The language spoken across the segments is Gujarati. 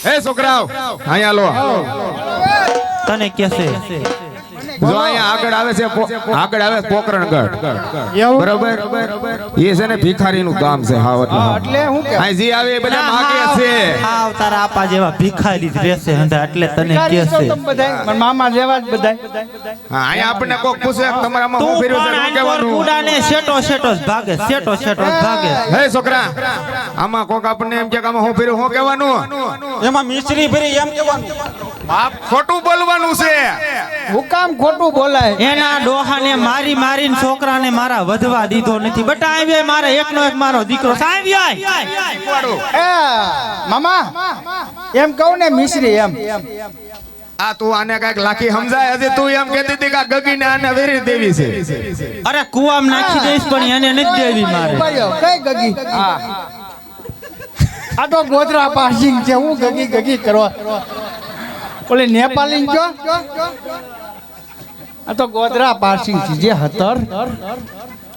એ છોકરાઓ અહીંયા લો તને કેસે જો અહીંયા આગળ આવે પોકરણગઢ બરોબર એ છે ને ભિખારીનું ગામ છે હાવ એટલે હું કે અહીં જી આવે એ બધા માગે છે હાવ તારા આપા જેવા ભિખારી જ રહેશે હંધા એટલે તને કેસે મારા મામા જેવા જ બધા હા અહીંયા આપણને કોક પૂછે તમારામાં હું ફેર્યું છે શું કહેવાનું કુડાને શેટો જ ભાગે શેટો જ ભાગે હે છોકરા આમાં કોક આપણને એમ કે આમાં હું ફેર્યું શું કહેવાનું એમાં મિશ્રી ફેરી એમ કેવાનું બાપ ખોટું બોલવાનું છે હું કામ ખોટું બોલાય એના ડોહાને મારીને છોકરાને મારા વધવા દીધો નથી બટા આવ્યો મારે એકનો એક મારો દીકરો સાવ્યો એ મામા એમ કહું ને મિશ્રી એમ આ તું આને કઈક લાખી સમજાય હજી તું એમ કહેતી હતી કે ગગીને આને વેરી દેવી છે અરે કુવામ નાખી દઈશ પણ એને નથી દેવી મારે કઈ ગગી આ તો ગોધરા પાસિંગ છે હું ગગી કરવા ઓલે નેપાલી જો આ તો ગોધરા પાસિંગ છે જે હતર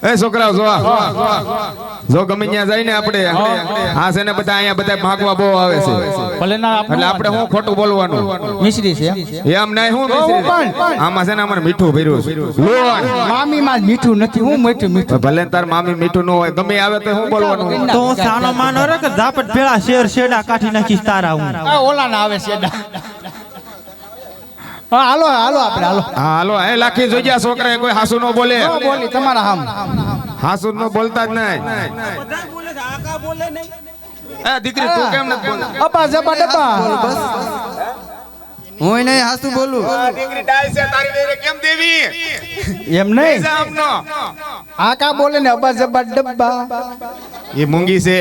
એ છોકરાઓ જો ગમે ત્યાં જઈને આપણે હા છે ને બધા અહીંયા બધા ભાગવા બહુ આવે છે ભલે ના એટલે આપણે હું ખોટું બોલવાનું મિશ્રી છે એમ નહીં હું આમાં છે ને અમારે મીઠું ભર્યું છે લોણ મામી માં મીઠું નથી હું મીઠું ભલે તાર મામી મીઠું ન હોય ગમે આવે તો હું બોલવાનું તો સાનો માનો રે કે ઝાપટ ભેળા શેડા કાઢી નાખીશ તારા હું ઓલા ના આવે શેડા હા હાલો આપણે હાલો હા હાલો એ લાખી જોઈ ગયા છોકરા કોઈ હાસુ નો બોલે બોલી તમારા હામ હાસુ નો બોલતા જ નહીં એ દીકરી તું કેમ નથી બોલતી અપા જબા ડબ્બા હું નહીં હાસુ બોલું દીકરી ડાય છે તારી વેરે કેમ દેવી એમ નહીં જામનો આકા બોલે ને અબા જબા ડબ્બા એ મૂંગી છે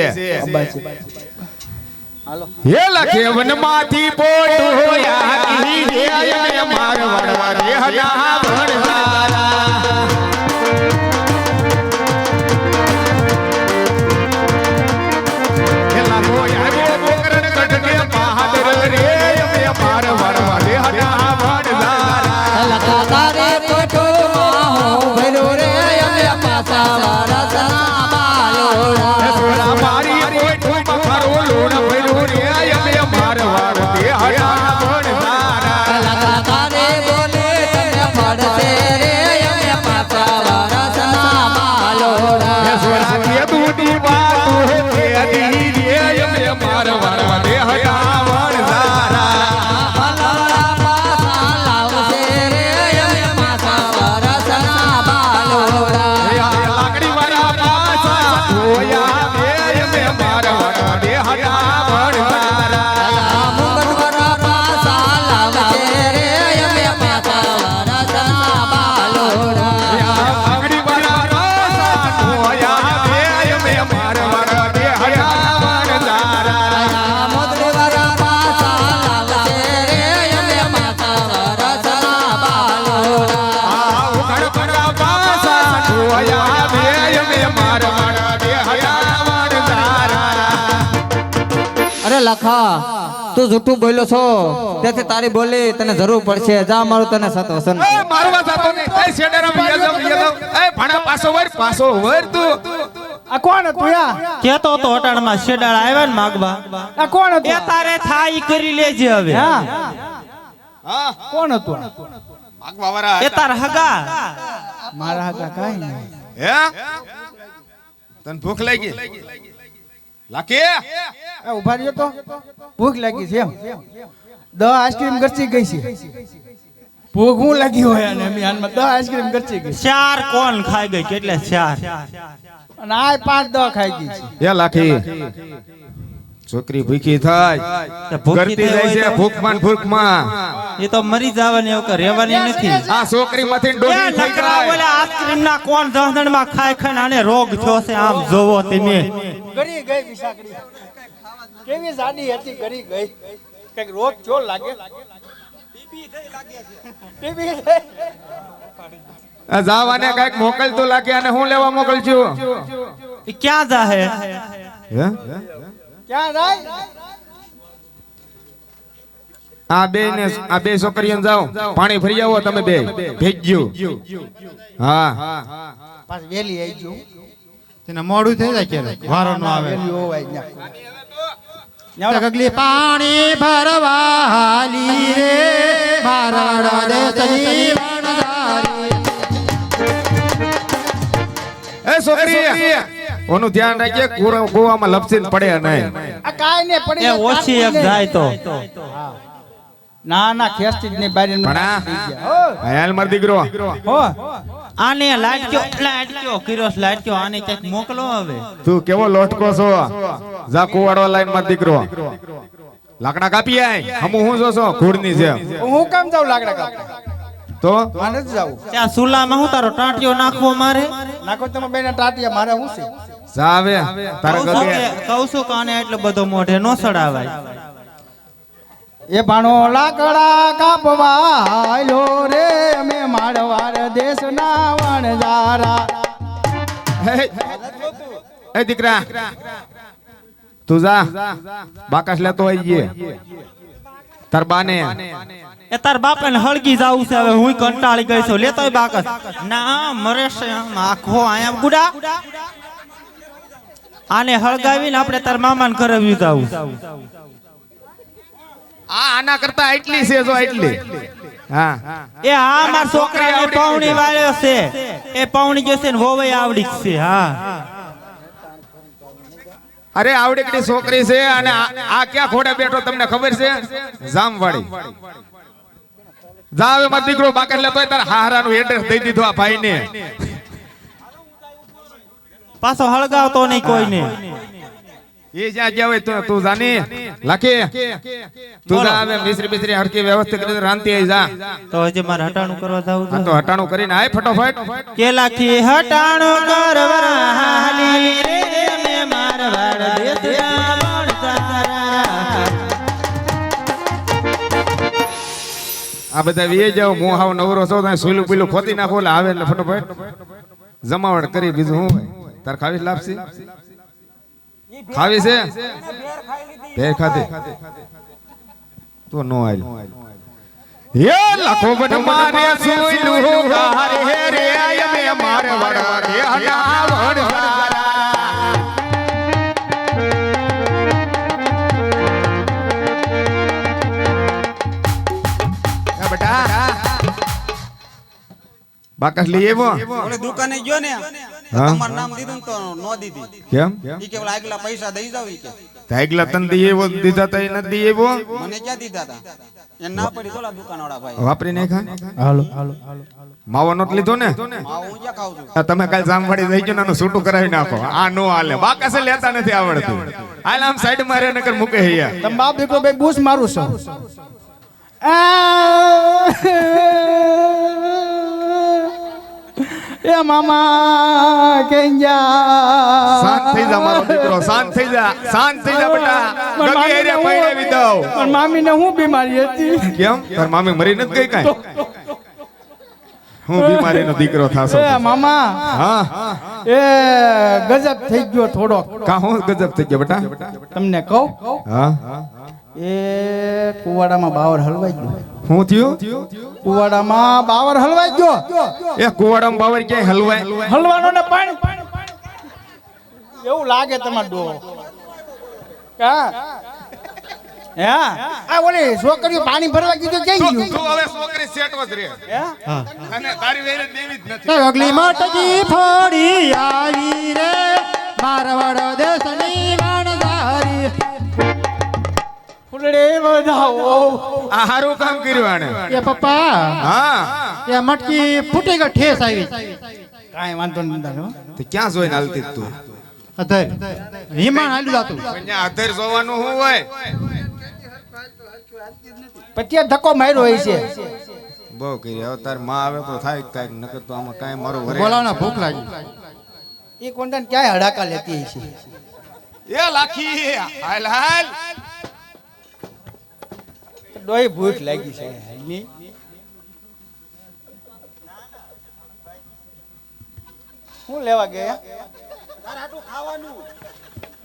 હે લખે વનમાંથી પોટો યાદી રે મે માર વડવા રે હડા ભણવારા એલા મોયા બોકરણ કઢને બહાદર રે મે માર વડવા રે હડા ભણવારા લખા તારે પોટો માહો ભરો રે અમે પાછા વારસના બાલોડા સોરા મારી પોટો મખરો લોણ ભરો રે મે માર વડવા રે હડા ભણવારા લખા તારે બોલે તને પડશે રે અમે પાછા વારસના બાલોડા સોરા કે દૂધી વાતો હે દી રે મે માર વડવા રે હડા ભણવારા ભલા પાછા લાવશે રે અમે પાછા વારસના બાલોડા લાકડી વાળા પાછા ધોયા મે માર વડવા રે હડા ભણવારા મુગટ વરા પાછા લાવશે રે અમે પાછા વારસના બાલોડા લાકડી વાળા પાછા ધોયા મે માર વડવા રે હડા ભણવારા મોદડી વરા પાછા લાવશે રે અમે પાછા વારસના બાલોડા ઉઘડ પડા પાછા ધોયા મે માર વડવા રે હડા ભણવારા અરે લખા તું જૂઠું બોલ્યો છો તેથી તારી બોલી તને જરૂર પડશે જા મારું તને સત વસન એ મારવા જાતો નહીં એ શેડરા મિયા જાવ એ ભાણા પાછો વર તું આ કોણ હતું યા કેતો તો અટાણમાં શેડાળ આવ્યા ને માગવા આ કોણ હતું એ તારે થાય કરી લેજે હવે હા હા કોણ હતું ભાગવા વાળા એ તાર હગા મારા હગા કાઈ નહીં હે તને ભૂખ લાગી લાકે એ ઉભા રહ્યો તો ભૂખ લાગી છે એમ આઈસ્ક્રીમ ગરચી ગઈ છે ભૂખ હું લાગી હોય અને મ્યાનમાં 10 આઈસ્ક્રીમ ગરચી ગઈ ચાર કોણ ખાઈ ગઈ કેટલે ચાર અને આ 5-10 ખાઈ ગઈ છે એ લાખી છોકરી ભૂખી થાય તે ભૂખી કરતી જાય છે ભૂખમાં એ તો મરી જવાની એવું કે રહેવાની નથી આ છોકરી માંથી એ ડોલી થઈ નકરા જાય ઓલા આઈસ્ક્રીમ ના કોણ જહદણ માં ખાઈ આને રોગ થયો છે આમ જોવો તમે ગરી ગઈ વિસાકડી કેવી જાડી હતી ગરી ગઈ કઈક રોગ જો લાગે ટીબી આ જાવાને કઈક મોકલતો લાગે અને હું લેવા મોકલજો એ ક્યાં જાહે હે ક્યાં જાય આ બે છોકરીઓને જાઓ પાણી ભરી આવો તમે બે ભેજ્યો હા પાછ વેલી આવી ગયો તેને મોડું થઈ જાય ક્યારે વારો ન આવે વેલી હોવાય ન્યા ગગલી પાણી ભરવા હાલી રે મારવાડ દેશની વણઝારી. એ છોકરી ઓનું ધ્યાન રાખજે કુવામાં લપસીને પડે નહીં. આ કાઈ ને પડી એ જાય, ઓછી એક કાઢવું જાય તો ના ના ખેસ્તી જ નહીં બારી ભણા હાલ માર દીકરો હો આને લાટક્યો કિરોસ લાટક્યો આને ક્યાંક મોકલો હવે. તું કેવો લોટકો છો જા કુવાડો લાઈન માર દીકરો લાકડા કાપી આય હમુ હું જોશો ઘોડની જેમ હું કામ જાઉં લાકડા કાપવા? તો મારે જ જાવું. ત્યાં સુલામાં હું તારો ટાંટિયો નાખવો મારે નાખો તમે બેના ટાટિયા, મારે શું છે? જા આવે તારા ગગે કહું છું કે આને એટલો બધો મોઢે નો સડાવાય. એ ભાણો લાકડા કાપવા આયો રે અમે મારવાડ દેશના વણઝારા. એ દીકરા તું જા બાકાશ લેતો આવી ગયે તાર બાને એ તાર બાપે ને હળગી જાવું છે હવે હું કંટાળી ગઈ છું લેતોય બાકસ ના મરે છે આમ આખો આયા ગુડા આને હળગાવીને આપણે તાર મામાને ઘરે વિધાવું. આના કરતા એટલી છે જો એટલી હા એ હા માર છોકરાને પાવણી વાળ્યો છે એ પાવણી જે છે ને વોવે આવડી છે. હા અરે આવડીકડી છોકરી છે અને આ ક્યાં ઘોડે બેઠો તમને ખબર છે? જામવાડી. જા હવે મારો દીકરો બાકર લેતોય તાર હારાનું એડ્રેસ દઈ દીધું આ ભાઈને. પાછો હળગાવતો નહીં કોઈને. એ જ્યાં ગયા હોય તું જાની લાખી તું જા હવે મિશ્રી બિશ્રી હરકી વ્યવસ્થિત કરી રાંતી આઈ જા. તો હજી મારે હટાણું કરવા જાવું આ છે. તો હટાણું કરીને આય ફટોફટ. કે લાખી હટાણું કરવા હાલી રે મે મારવાડ દેશના વણઝારા. આ બધા વીએ જાવ હું હાવ નવરો છો તો સુલું પીલું ખોતી નાખો એટલે આવે એટલે ફટોફટ જમાવટ કરી બીજું હું હોય તાર ખાવી લાપસી ખાવી છે ભેર ખાધી તો નો આલ હે લખો બન મારે સુઈલું ગારે હે રે આય મે માર વડવા રે હના વડવારા એ બેટા બાકસ લઈ આવ્યો ઓલે દુકાને ગયો ને હા? તમારું નામ દીધું ને તો નો દીધી કેમ ઈ કે ઓલા આગલા પૈસા દઈ જાવ ઈ કે તાઈગલા તન દી એવો દીધા તા ન દી એવો મને ક્યાં દીધા તા એ ના પડી તોલા દુકાનવાળા ભાઈ વાપરી નહીં ખા હાલો હાલો હાલો માવો નોટ લીધો ને આ હું ક્યાં ખાઉં છું આ તમે કાલ જામવાડી જઈ ગયો ને આનું છૂટું કરાવી નાખો આ નો હાલે બાકાસે લેતા નથી આવડતું હાલ આમ સાઈડ માં રે નકર મૂકે હૈયા તમે બાપ દીકરો બે બૂસ મારું છો. એ મામા કેંજા શાંત થઈ જા મારો દીકરો શાંત થઈ જા બેટા ગગી એરિયા પૈણાવી દઉં પણ મામીને હું બીમારી હતી? કેમ તાર મામી મરી નથી ગઈ કાઈ હું બીમારીનો દીકરો થાસો એ મામા હા એ ગજબ થઈ ગયો થોડો. કા હું ગજબ થઈ ગયો બેટા તમને કહું હા એ કુવાડામાં બાવર હલવાઈ ગયો. હું થયું કુવાડામાં બાવર હલવાઈ ગયો. એ કુવાડામાં બાવર ક્યાંય હલવાય હલવાનો ને પાણી એવું લાગે તમાર ડો કા હા આ ઓલી છોકરીઓ પાણી ભરવા કીધું ક્યાં તું ગયું? હવે છોકરી સેટવો જ રે હે? અને તારી વેરે દેવી જ નથી ગગલી મટકી ફોડી આવી રે મારવાડ દેશની વણઝારી. ફૂલડે વધાવો આ હારું કામ કર્યું આને એ પપ્પા હા એ મટકી ફૂટી ગઈ ઠેસ આવી કાંઈ વાંધો નહીં. તે ક્યાં જોઈને હાલતી જ તું અધર વિમાન હાલ્યું જાતું અહીંયા આધર જોવાનું શું હોય પછી આ ધક્કો માર્યો હોય છે. બહુ કરી હવે તાર માં આવે તો થાય કાંઈક નકર તો આમાં કાંઈ મારું વરે બોલાવના ભૂખ લાગી. એ કોન્ટન ક્યાંય હડાકા લેતી છે. એ લાખી હાલ હાલ ડોય ભૂખ લાગી છે હાલની. હું લેવા ગયા?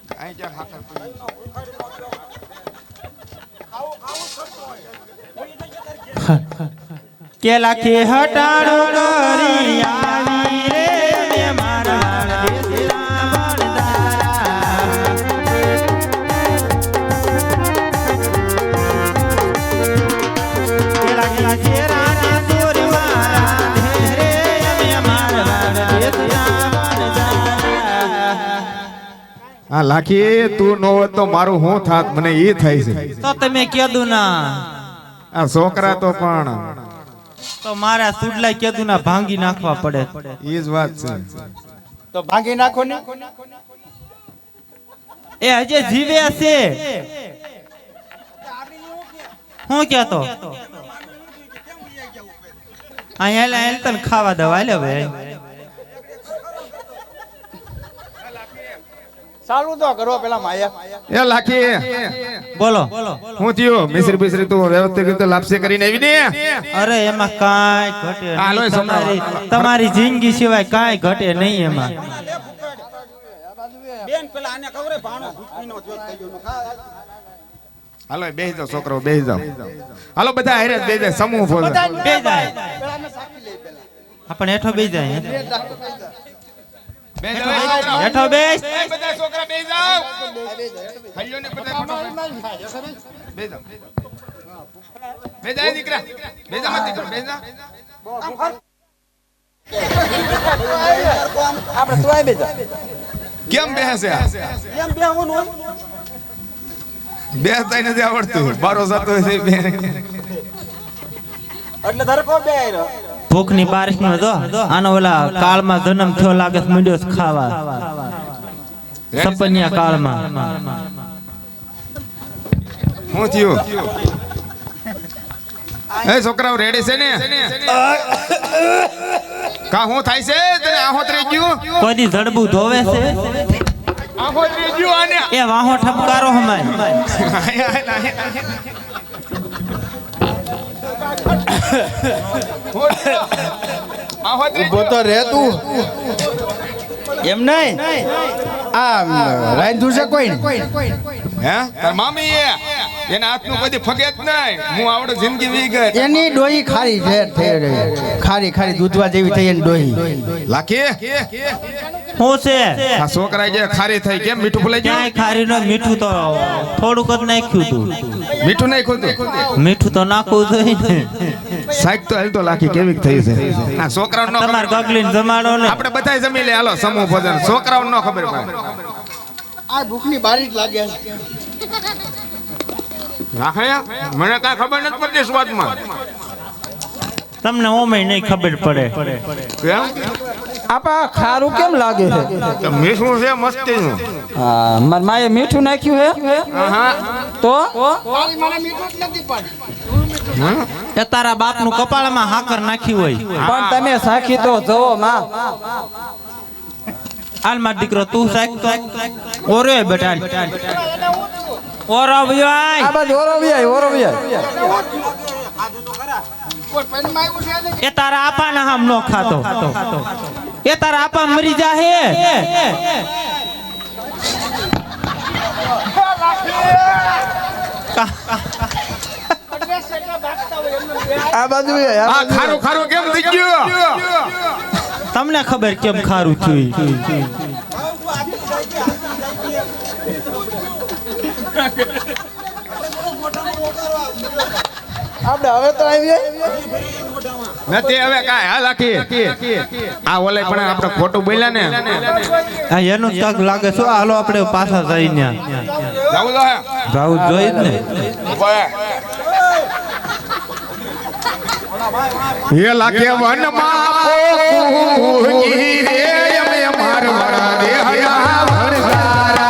કાંઈ ક્યાં હાકર પડી. કે લાખી હટાણું કરી આવી રે મે મારવાડ દેશના વણઝારા. આ લાખી તું નો હોત તો મારું હું થાત મને ઈ થાય છે. તો તમે કીધું ના આ છોકરા તો પણ તો મારા સુડલા કીધું ના ભાંગી નાખવા પડે. ઈ જ વાત છે. તો ભાંગી નાખો ને. એ હજે જીવે છે. હું કહેતો અહીંયા હેલ તને ખાવા દવા લે ભાઈ. ચાલુ તો કરો પેલા માયા. એ લાખી બોલો હું થયો મિશ્રી બિશ્રી તું વ્યવસ્થિત રીતે લાપસી કરીને આવી ને. અરે એમાં કાંઈ ઘટે હાલો નહીં. એ તમારી તમારી જિંદગી સિવાય કાંઈ ઘટે નહીં એમાં. બેન પેલા આને ખબર હે ભાણો ભૂખીનો જોત થઈ ગયો હાલો બેસી જાઓ છોકરાઓ બેસી જાઓ. હાલો બધા હારે જ બેસી જાય સમૂહ ભોજન. બે જાય આપણે હેઠો બે જાય. હેઠો બેસ. બધા છોકરા બેસી જાઓ. ખાઈઓ ને બધા બેસી જાઓ. બેસી જા દીકરા. બેસી જા મત દીકરો બેસી જા. આપણે તોય બેજા કેમ બેસે કેમ બેહવાનું હોય બેસતા નથી આવડતું બારો જતો હોય છે બે. એટલે ધરકો બે આયરો ભૂખની બારિશ નો જો આનો ઓલા કાળમાં જન્મ થયો લાગે છે મીંડો ખાવા સપનિયા કાળમાં. હું થયું એ છોકરાઓ રેડી છે ને કા હું થાય છે તને આહોત રહી ગયું કોઈ દી જડબું ધોવે છે આહોત રહી ગયું આને એ વાહો ઠપકારો હમાય. આહોત રહી ઉભો તો રે તું. એમ નહીં આ રાંધું છે કોઈ હે તાર મામી એ એના હાથનું કોઈ ફગે જ નહીં હું આવડે જિંદગી વી ગઈ એની ડોહી ખારી છે થઈ રહી. ખારી ખારી દૂધવા જેવી થઈ એની ડોહી. લાખી શું છે આ છોકરા જે ખારી થઈ કેમ મીઠું ભૂલાઈ ગયું ક્યાંય ખારી નો મીઠું તો થોડુંક જ નાખ્યું તું. મીઠું નહીં ખોતું મીઠું તો નાખવું જોઈએ ને. સાઈક તો હાલ તો લાખી કેવી થઈ છે આ છોકરાઓને નો તમારે ખબર ગગલીને જમાડો ને. આપણે બધાય જમી લે હાલો સમૂહ ભોજન છોકરાઓને નો ખબર પડે આ ભૂખની બારી જ લાગે છે. લાખી મને કાંઈ ખબર નથી પડતી સ્વાદમાં તમને ઓમે નહીં ખબર પડે. કેમ આપા ખારું કેમ લાગે છે? તો મીઠું છે મસ્તીનું હા માર માએ મીઠું નાખ્યું હે હા તો એ તારા બાપનું કપાળમાં હાકર નાખ્યું હોય. પણ તમે સાખી તો જોવો માં. હાલ માર દીકરો તું સાક ઓરે બેટા ઓરો આ ભાઈ બાજુ ઓરો વ્યાય એ તારા આપા ના હામ નો ખાતો એ તારા આપા મરી જાહે. આ બાજુ આ ખારું ખારું કેમ થઈ ગયું તમને ખબર કેમ ખારું થયું. આપણે હવે તો આવીએ નથી હવે કાંઈ હાલ આખી આ ઓલે પણ આપણે ખોટું બોલ્યા ને આ એનું તક લાગે છે. હાલો આપણે પાછા જઈને જાવું તો હે જાવું જોઈએ જ ને. ये लाके वन मारी रे यमे मार बड़ा दे हया भरगारा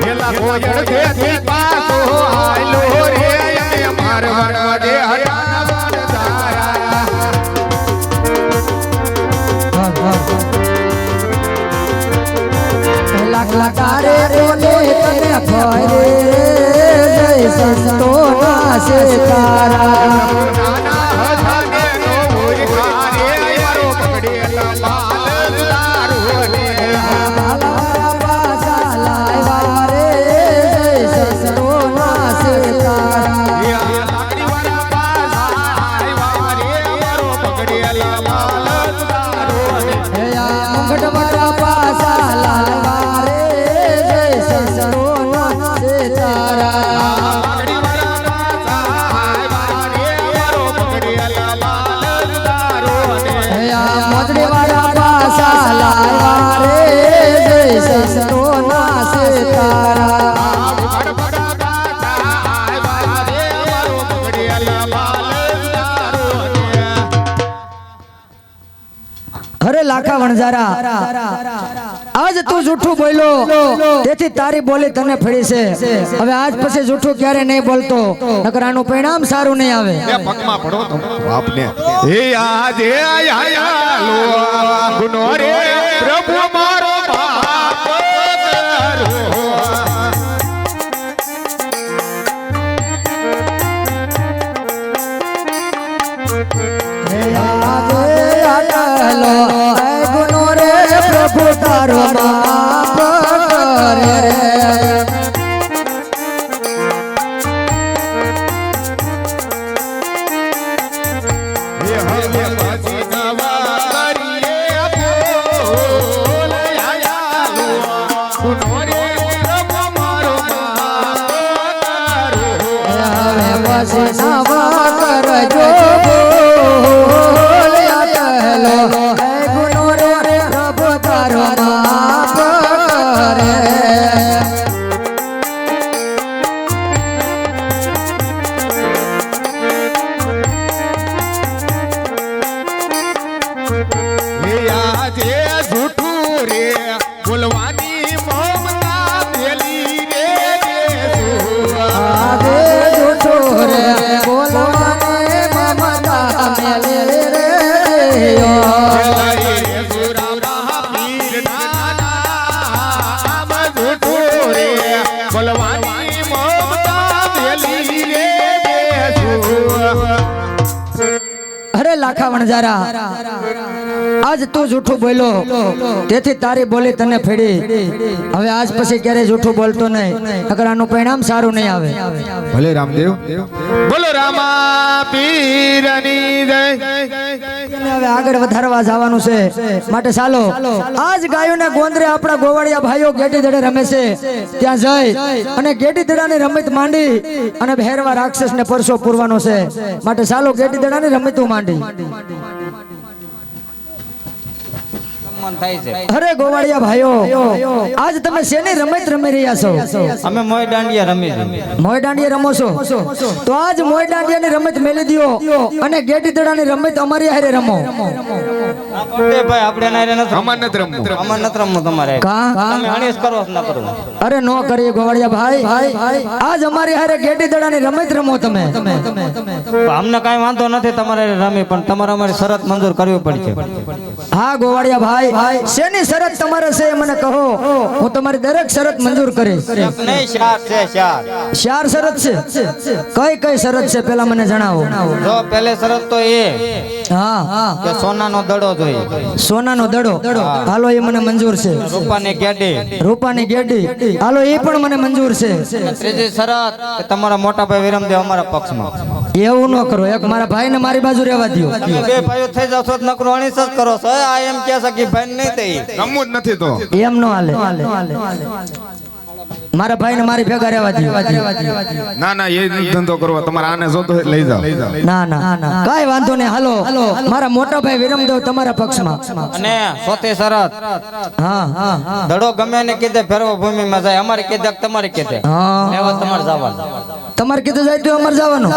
ये लाको जड़ के थी पासो आलो रे यमे मार बड़ा दे हया भरगारा लाख लकारे बोले तने भरे जय संतो नासे तारा नाना हथाने नो भूल खारे मारो पकड़े लाल दारू ने लाला पासा लाय वारे जय संतो नासे तारा या लाकड़ी वाला पासा आए वारे मारो पकड़े लाल दारू ने या मुंगट बड़ा पासा लाय वारे जय संतो नासे तारा लाकड़ी वाला पासा आए वारे मारो વણઝારા આજ તું જૂઠું બોલ્યો તેથી તારી બોલી તને ફળી છે હવે આજ પછી જૂઠું ક્યારે નહીં બોલતો નકર આનું પરિણામ સારું નહીં આવે એ પગમાં પડો તો બાપને હે આજે આયા લો ગુનો રે પ્રભુ મારો બાપ કરો ગુનો રે પ્રભુ તારો માફ કરે રે અરે લાખા વણઝારા આજ તું જૂઠું બોલ્યો તેથી તારી બોલી તને ફેડી હવે આજ પછી ક્યારે જૂઠું બોલતો નહીં નકર આનું પરિણામ સારું નહીં આવે ભલે રામદેવ બોલો રામા પીરની જય હવે આગળ વધારવા જવાનું છે માટે ચાલો આજ ગાયોને ગોંદરે આપણા ગોવાળિયા ભાઈઓ ગેટી દડે રમે છે ત્યાં જઈ અને ગેટી દડાની રમત માંડી અને ભેરવા રાક્ષસ ને પરસો પૂરવાનો છે માટે ચાલો ગેટી દડાની રમત માંડી મન થાય છે અરે ગોવાળિયા ભાઈઓ આજ તમે શેની રમત રમી રહ્યા છો અમે મોય દાંડિયા રમી છે મોય દાંડિયા રમો છો તો આજ મોય દાંડિયાની રમત મેલી દ્યો અને ગેટી દડાની રમત અમારી હારે રમો ભાઈ આપણે ના રે નથી અમાર નથી રમવું અમાર નથી રમવું તમારે કા તમે હણીશ કરો ના કરો અરે નો કરીએ ગોવાળિયા ભાઈ આજ અમારી હારે ગેટી દડાની રમત રમો તમે અમને કાંઈ વાંધો નથી તમારે રમી પણ તમારે અમારી શરત મંજૂર કરવી પડશે હા ગોવાળિયા ભાઈ શેની શરત તમારે છે એ મને કહો હું તમારી દરેક શરત મંજૂર કરીશ નહીં શાર છે શાર ચાર શરત છે કઈ કઈ શરત છે પેલા મને જણાવો જો પહેલે શરત તો એ હા કે સોનાનો દડો જોઈએ સોનાનો દડો હાલો એ મને મંજૂર છે રૂપાની ગેડી રૂપાની ગેડી હાલો એ પણ મને મંજૂર છે ત્રીજી શરત કે તમારા મોટા ભાઈ વિરમદેવ અમારા પક્ષમાં એવું ન કરો એક મારા ભાઈને મારી બાજુ રહેવા દો તમે બે ભાઈઓ થઈ જાવ છો નકરો અણીસ જ કરો છો આ એમ કે છે કે ભાઈ નહીં થઈ રમવું જ નથી તો એમ નો હાલે મારા ભાઈને મારી ભેગા રહેવા દો ના ના એ ધંધો કરવો તમારે આને જોતો હોય લઈ જાઓ ના ના કાઈ વાંધો નહીં હાલો મારા મોટા ભાઈ વિરમદેવ તમારા પક્ષમાં અને ચોથી શરત હા દડો ગમે ને કીધે ફેરવો ભૂમિમાં જાય અમારે કીધે તમારે કીધે હા લેવા તમારે જવાનું તમારે કીધે જાય તો અમારે જવાનું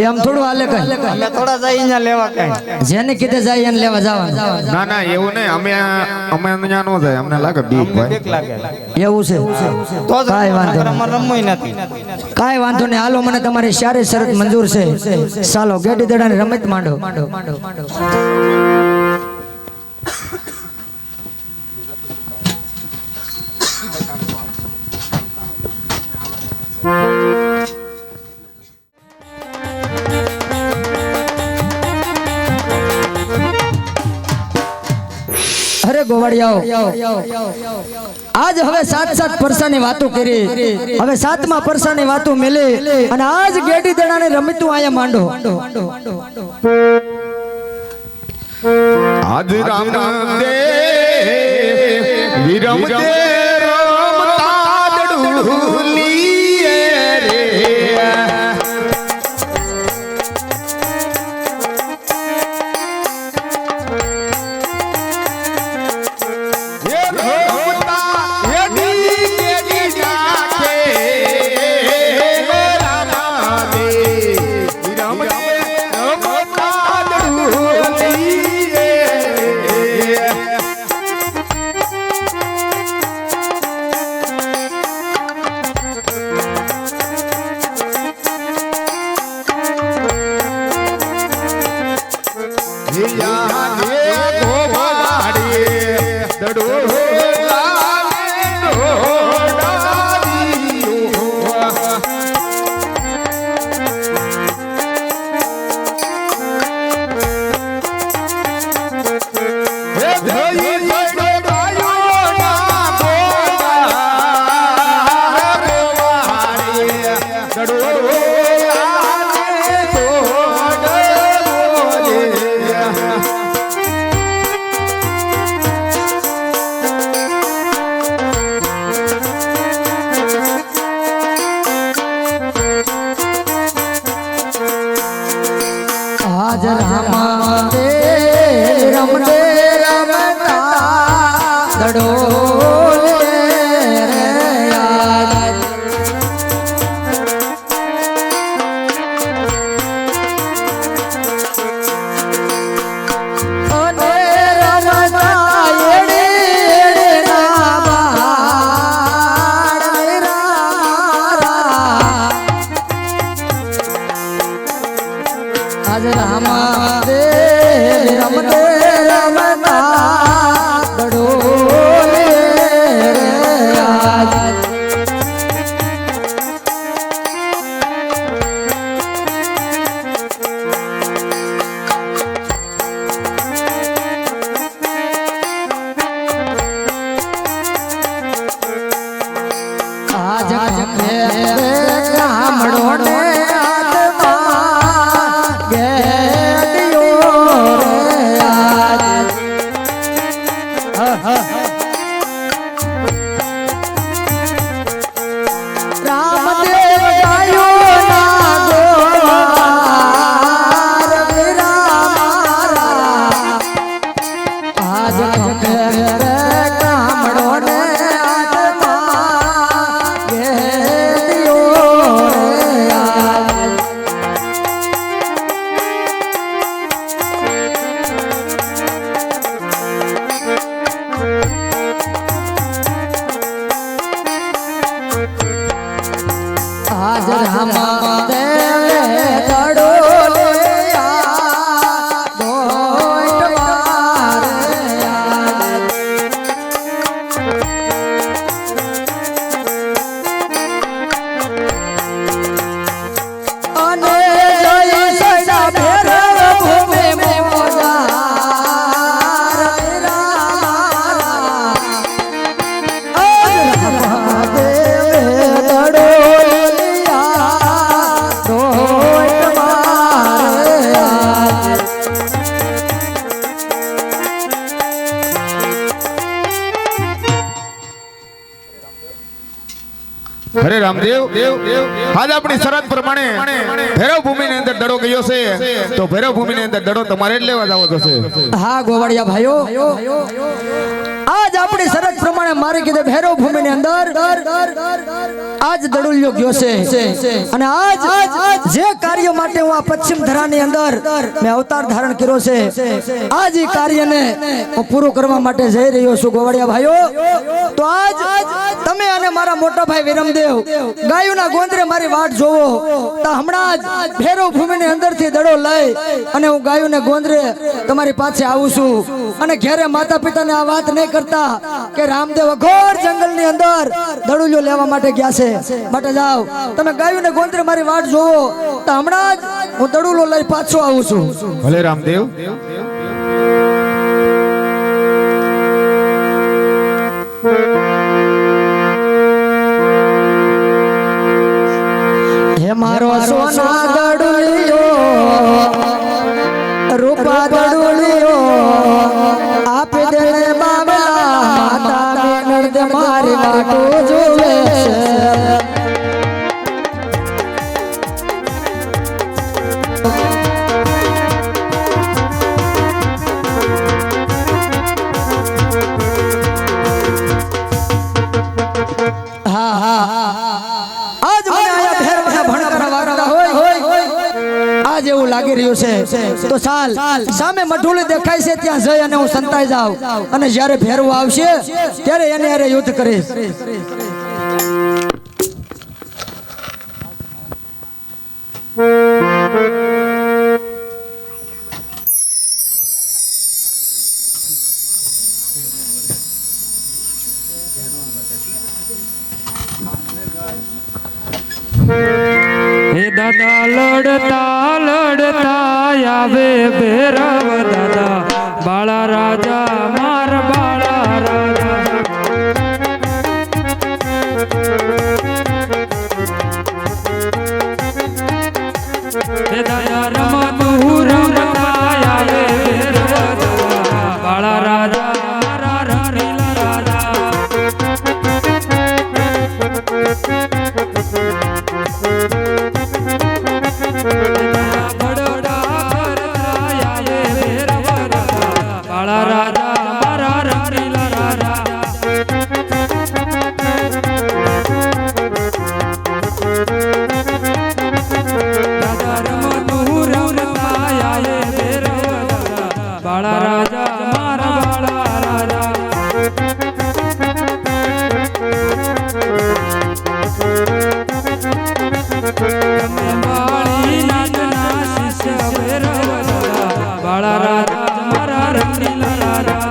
એમ થોડું હાલે કઈ અમે થોડા જાય અહીંયા લેવા કઈ જેને કીધે જાય એને લેવા જવાનું ના ના એવું નહીં અમે અહીંયા નો જાય અમને લાગે બીક ભાઈ બીક લાગે એવું છે તો જ કાંઈ વાંધો નહીં. અમારે રમવું નથી કાઈ વાંધો નહીં હાલો મને તમારી સારી શરત મંજૂર છે ચાલો ગેડી દડાની રમત માંડો અરે ગોવાળિયાઓ આજ હવે સાત પરસાની વાતો કરી હવે સાતમા પરસાની વાતો મેલે અને આજ ગેડી દડાની રમતું આયા માંડો આજ રામ દે વિરમ દે રમતા દડુલીએ રે રામદેવે દડો લે આ દોટ મારે આ. અને જય સૈડા ભેરવ ભૂમે મોજાર રામા. રામદેવે દડો લિયા દોટ મારે આ. હરે રામદેવ આજ આપણી શરત પ્રમાણે ભૈરવ ભૂમિની અંદર દડો ગયો છે તો ભૈરવ ભૂમિની અંદર દડો તમારે જ લેવા જવો થશે. હા ગોવાળિયા ભાઈઓ, આજ આપણી શરત પ્રમાણે મારે કીધે ભૈરવ ભૂમિની અંદર આજ દડુલ્યો ગયો છે અને આજ જે કાર્ય માટે હું આ પશ્ચિમ ધરાની અંદર મેં અવતાર ધારણ કર્યો છે આજ એ કાર્યને હું પૂરું કરવા માટે જઈ રહ્યો છું ગોવાળિયા ભાઈઓ. તો આજ તમે અને મારા મોટા ભાઈ વિરમદેવ ગાયોના ગોંદરે મારી વાટ જોવો તો હમણાં જ ભૈરવ ભૂમિની અંદરથી દડો લઈ અને હું ગાયોને ગોંદરે તમારી પાસે આવું છું. અને ઘેરે માતા પિતાને આ વાત નહીં કરતા કે રામદેવ અઘોર જંગલની અંદર દડુલ્યો લેવા માટે ગયા છે, માટે જાઓ તમે ગાયોને ગોંદરે મારી વાટ જોવો તો હમણાં જ હું દડુલો લઈ પાછો આવું છું. ભલે રામદેવ. હે મારો સોના દડુલિયો રૂપા દડુલિયો આપી દે બાબલા માતા નર્દ મારી વાટો જોવે છે. હા હા આજ મને આયા ભેરવાના ભણકરા વાગતા હોય આજ એવું લાગી રહ્યું છે તો ચાલ સામે મઢુલી દેખાય છે ત્યાં જઈ અને હું સંતાઈ જાઉં અને જ્યારે ભેરવો આવશે ત્યારે એને હારે યુદ્ધ કરીશ. હે દાદા લડતા લડતા આવે ભૈરવ દાદા બાળા રાજા માર બાળા રાજા. હે દાદા રમતું રમતા આવે ભૈરવ દાદા બાળા રાજા મારા રંગીલા રાજા. બાળા રાજા મારા બાળા રાજા. તમે બાળી નાગના શિષ્ય ભૈરવ દાદા બાળા રાજા મારા રંગીલા રાજા.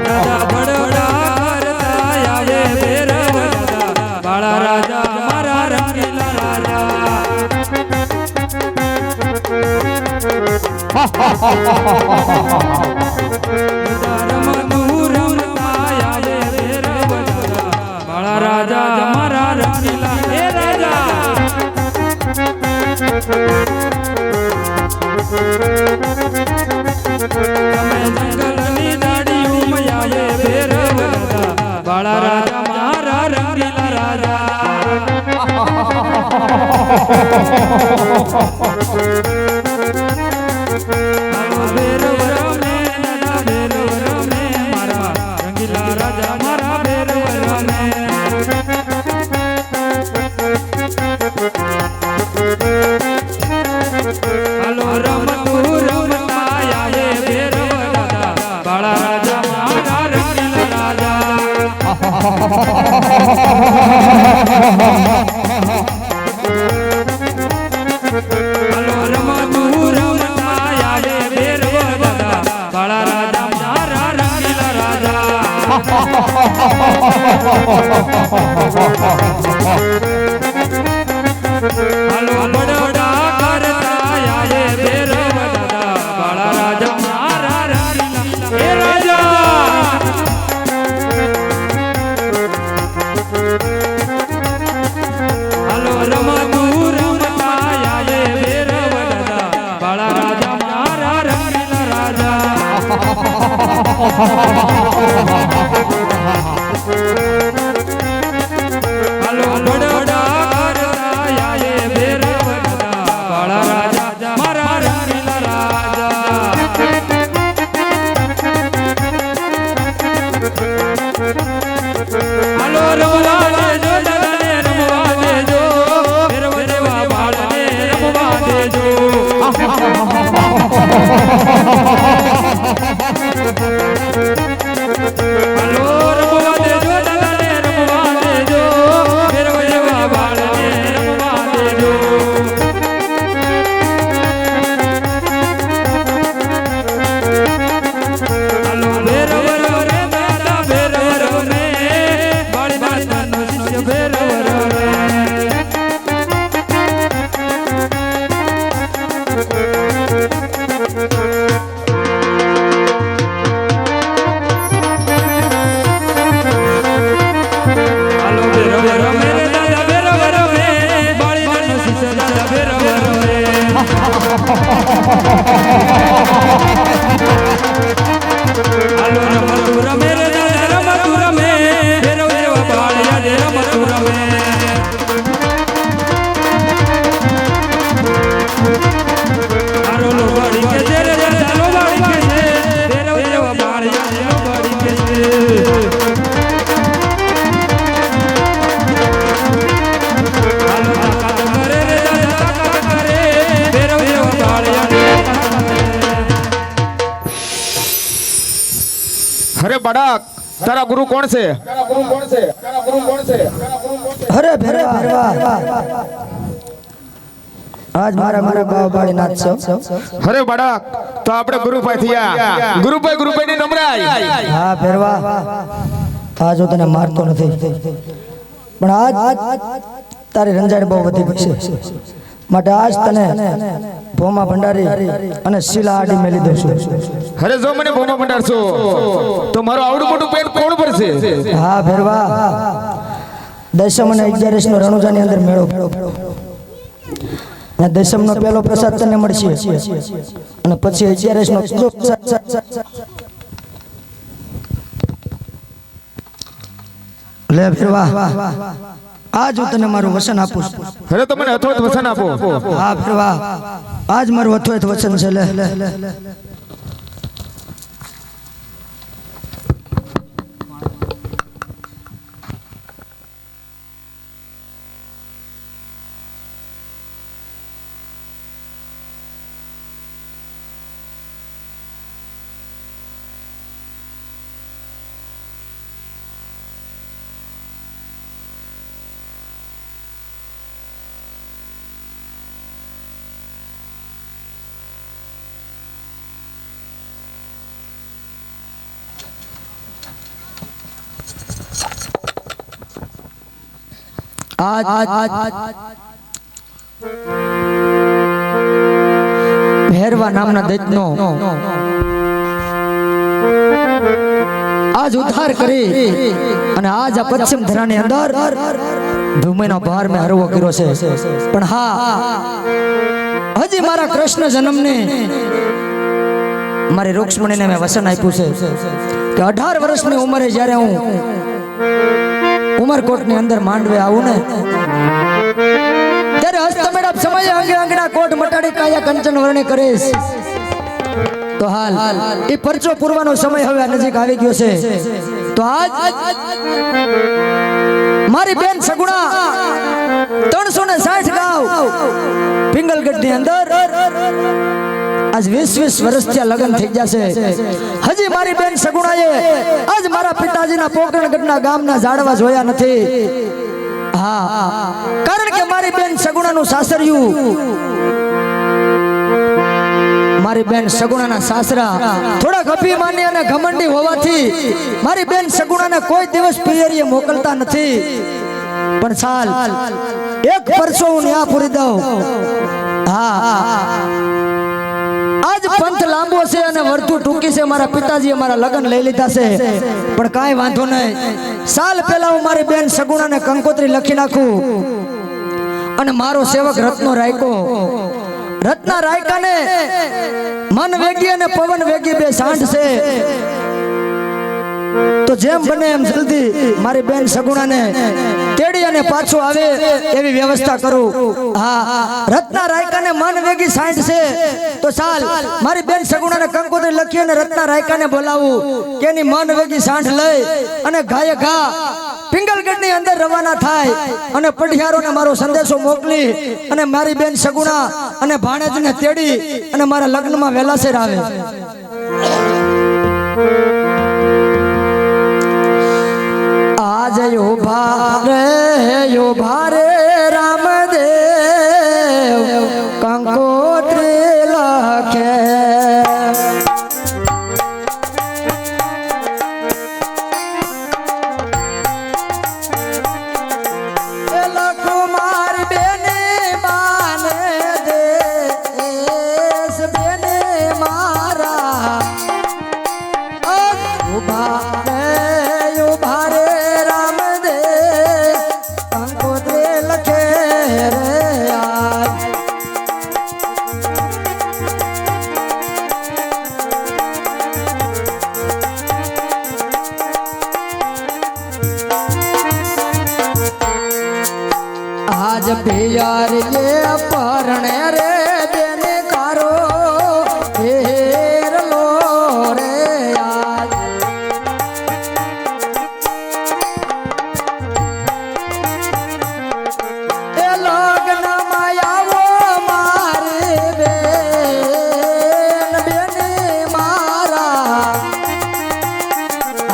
રાજા બડોડા કરતા આયે ભૈરવ દાદા બાળા રાજા મારા રંગીલા રાજા. રમતું રમતા આયે ભૈરવ દાદા બાળા રાજા મારા રંગીલા હે રાજા. તમે જંગલની દાડી ઉમયાએ ભૈરવ દાદા બાળા રાજા મારા રંગીલા રાજા. ભૈરવ રમે દાદા ભૈરવ રમે મારા રંગીલા રાજા મારા ભૈરવ રમે. હાલો રમતું રમતા આયે ભૈરવ દાદા બાળા રાજા મારા રંગીલા હાલો રમતું રમતા આવે ભેરવ દાદા બાળા રાજા મારા રંગીલા રાજા હાલો બડોડા કરતા આવે ભેરવ દાદા બાળા રાજા મારા રંગીલા હે રાજા હાલો રમતું રમતા આવે ભેરવ દાદા બાળા રાજા મારા રંગીલા રાજા હાલો બડોડા કરતા આવે ભેરવ દાદા બાળા રાજા મારા રંગીલા રાજા હાલો રમવા દેજો દાદાને રમવા દેજો ભેરવ દેવા બાળને રમવા દેજો હાલો રમવા દેજો દાદાને રમવા દેજો ભેરવ દેવા બાળને રમવા દેજો હાલો ભેરવ રે દાદા ભેરવ રે બાળી માતાનો શિષ્ય ભેરવ રે હાલો ભેરવ રમે રે દાદા ભેરવ રમે બાળી માતાનો શિષ્ય દાદા ભેરવ રમે હાલો રમતું રમે રે દાદા રમતું રમે ભેરવ દેવા બાળિયા દે રમતું રમે હાલો લો બાળી કે છે રે દાદા લો બાળી કે છે ભેરવ દેવા બાળિયા દે લો બાળી કે છે હાલો તાકાત કરે રે દાદા તાકાત કરે ભેરવ દેવા બાળિયા દે અરે બડાક તારા ગુરુ કોણ છે અરે ભેરવા આજ મારા બાવા બાળી નાથ છો અરે બડાક તો આપણે ગુરુભાઈ થયા ગુરુભાઈ ની નમરાય હા ભેરવા આજ હું તને મારતો નથી પણ આજ તારી રંજાડ બહુ વધી ગઈ છે માટે આજ તને ભોમા ભંડારી અને શીલા આડી મેલી દઉં છું અરે જો મને ભોમા ભંડારશો તો મારું આવડું મોટું પેટ કોણ ભરશે હા ભેરવા દશમ અને 11 નો રણુજાની અંદર મેળો અને દશમ નો પહેલો પ્રસાદ તને મળશે અને પછી 11 નો બીજો પ્રસાદ લે ભેરવા આજ હું તને મારું વચન આપું છું અરે તો મને અથોત વચન આપો હા ભેરવા આજ મારું અથોત વચન છે લે આજ ભેરવા નામના દૈત્યનો આજ ઉદ્ધાર કરી અને આજ આ પશ્ચિમ ધરાની અંદર ધૂમેનો ભાર મેં હરવો કર્યો છે પણ હા હજી મારા કૃષ્ણ જન્મને મારી રૂક્ષ્મણીને મેં વચન આપ્યું છે કે 18 વર્ષની ઉંમરે જ્યારે હું ઉમરકોટની અંદર માંડવે આવું ને ત્યારે હસ્તમેળાપ સમયે અંગે અંગના કોટ મટાડી કાયા કંચન વર્ણે કરીશ તો હાલ એ પરચો પૂરવાનો સમય હવે નજીક આવી ગયો છે તો આજ મારી બેન સગુણા 360 ગાવ પિંગલગઢની અંદર આજ 20 વર્ષ ત્યાં લગ્ન થઈ જશે હજી મારી બેન સગુણાએ આજ મારા પિતાજીના પોકરણગઢના ગામના ઝાડવા જોયા નથી હા કારણ કે મારી બેન સગુણાનું સાસરિયું મારી બેન સગુણાના સાસરા થોડાક અભિમાની અને ઘમંડી હોવાથી મારી બેન સગુણાને કોઈ દિવસ પિયરીએ મોકલતા નથી પણ ચાલ એક પરસો હું ન્યા પૂરી દઉં હા આજ પંથ લાંબો છે અને વર્ધુ ટૂંકી છે મારા પિતાજીએ મારા લગ્ન લઈ લીધા છે પણ કાંઈ વાંધો નહીં સાલ પહેલા હું મારી બેન સગુણાને કંકોત્રી લખી નાખું અને મારો સેવક રત્નો રાયકો રત્ના રાયકાને મન વેગી અને પવન વેગી બે સાંઠ છે તો જેમ બને એમ જલ્દી મારી બેન સગુણાને તેડી અને પાછો આવે એવી વ્યવસ્થા કરું હા રત્ના રાયકાને મન વેગી સાંઠ છે તો ચાલ મારી બેન સગુણાને કંકોત્રી લખી અને રત્ના રાયકાને બોલાવું કે એની મન વેગી સાંઠ લઈ અને ગાયે ઘા પિંગલગઢની અંદર રવાના થાય અને પઢિયારોને મારો સંદેશો મોકલી અને મારી બેન સગુણા અને ભાણેજને તેડી અને મારા લગ્નમાં વેલાસેર આવે આજ યો ભારે રામદેવ કંકોત્રી લખે आज पियर ये परणे रे बेन कारो हेर लो रे आज ए लग्न मायावो मारे बेन मारा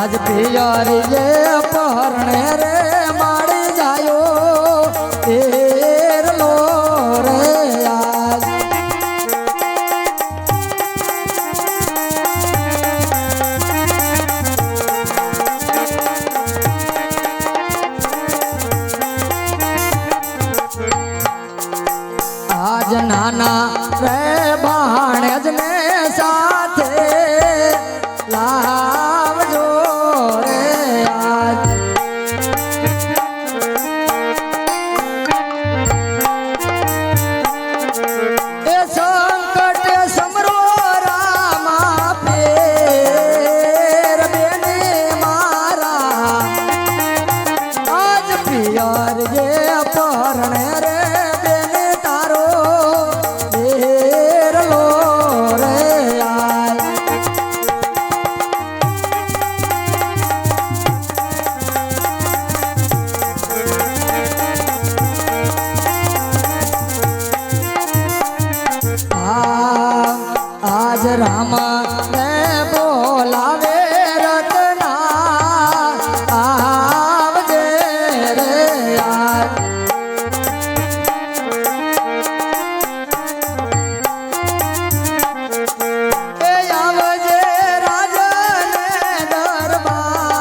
आज पियर ये परणे रे मारी जायो आज नाना रे भाणेज ने साथे लावजो रे आज ए संकट समरो रामा पेर बेने मारा आज पियर ये परणे रे बेने तारो हेर लो रे आज आज रामा ने बोलावे रत्ना आवजे रे आज ए आवजे राजन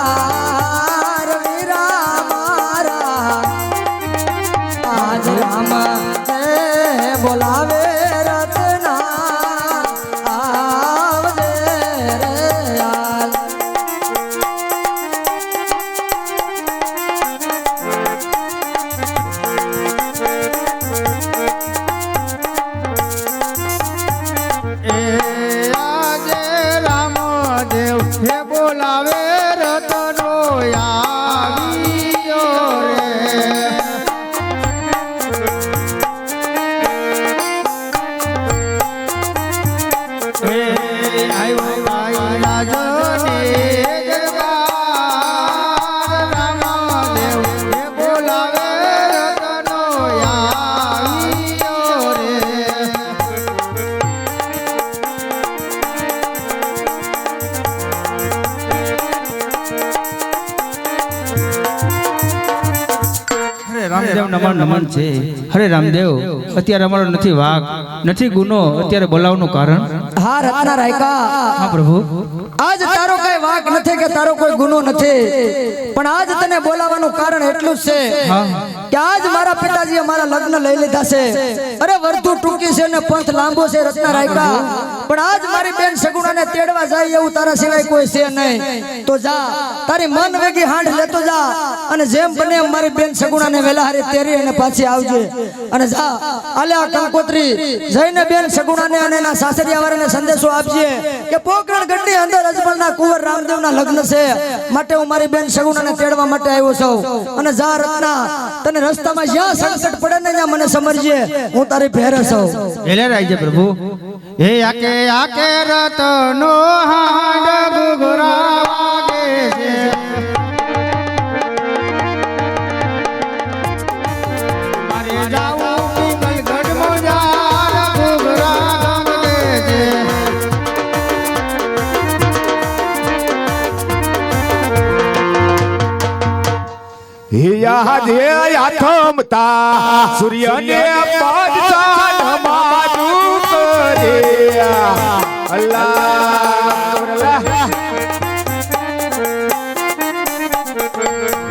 दरबार वीरा मारा आज रामा ने बोलावे रत्ना आवजे रे आज રામદેવ નમન નમન છે. હરે રામદેવ, અત્યારે અમારો નથી વાઘ, નથી ગુનો, અત્યારે બોલાવવાનું કારણ. હા રત્ના રાયકા, હા પ્રભુ. આજ તારો કઈ વાક નથી કે તારો કોઈ ગુનો નથી, પણ આજ તને બોલાવવાનું કારણ એટલું જ છે કે આજ મારા પિતાજીએ મારા લગ્ન લઈ લીધા છે. અરે વર્ધુ ટૂંકી છે ને પંથ લાંબો છે રત્ના રાયકા, પણ આજ મારી બેન સગુણાને તેડવા જાય એવું તારા સિવાય કોઈ છે નહીં. તો જા તારી મન વેગી હાંડ લેતો જા અને જેમ બને એમ મારી બેન સગુણાને વેલા હારે તેરી અને પાછી આવજે. અને જા આલે આ કંકોત્રી જઈને બેન સગુણાને અને એના સાસરિયા વાળાને સંદેશો આપજે કે પોકરણ ગઢની અંદર અજમલના કુંવર રામદેવના લગ્ન છે, માટે હું મારી બેન સગુણાને તેડવા માટે આવ્યો છું. અને જા રત્ના, તને રસ્તામાં જ્યાં સંકટ પડે ને ત્યાં મને સમજજે, હું તારી ભેરે છું. એટલે રાજ્ય પ્રભુ. હે આકે આકે રતનો હાંડ ઘુઘરા વાગે છે. મારે જાવું પિંગલગઢ મોજાર ઘુઘરા વાગે છે. હિયા જે યાથમતા સૂર્યને પાદશાહ નમાજુ કરે અલ્લાહ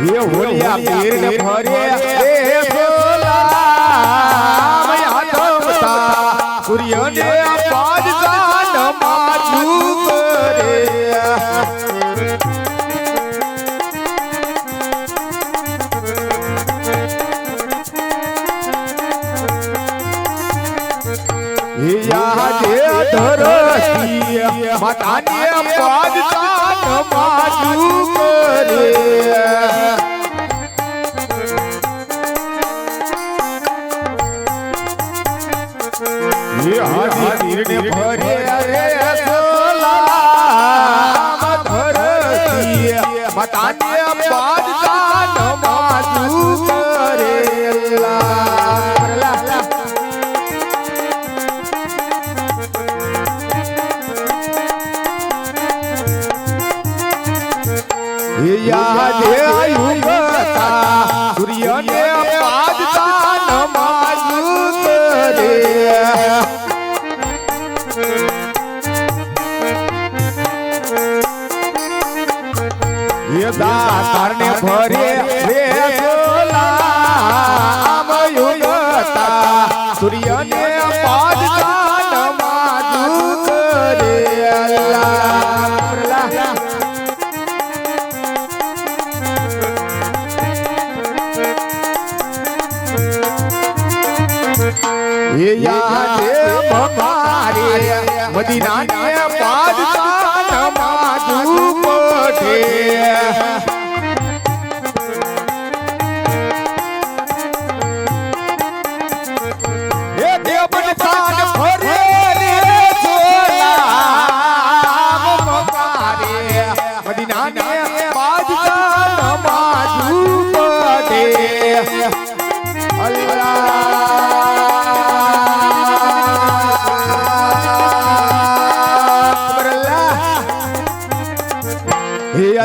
ये होलिया पीर ने भरे रे सोला याथमता सूर्य ने पादशाह नमाजु करे धरती माता ने पादशाह नमाजु करे ये हाथी ने भरे रे सोला धरती माता ने पादशाह नमाजु करे सूर्य ने पादशाह नमाजु करे ये दातार ने भरे रे सोलाम युगता सूर्य ने पादशाह नमाजु करे अल्लाह ये याद हमारे मदीना ने पादशाह नमाजु पढ़े ये देवन साथ भरे रे सोला हमारे मदीना ने पादशाह नमाजु पढ़े अल्लाह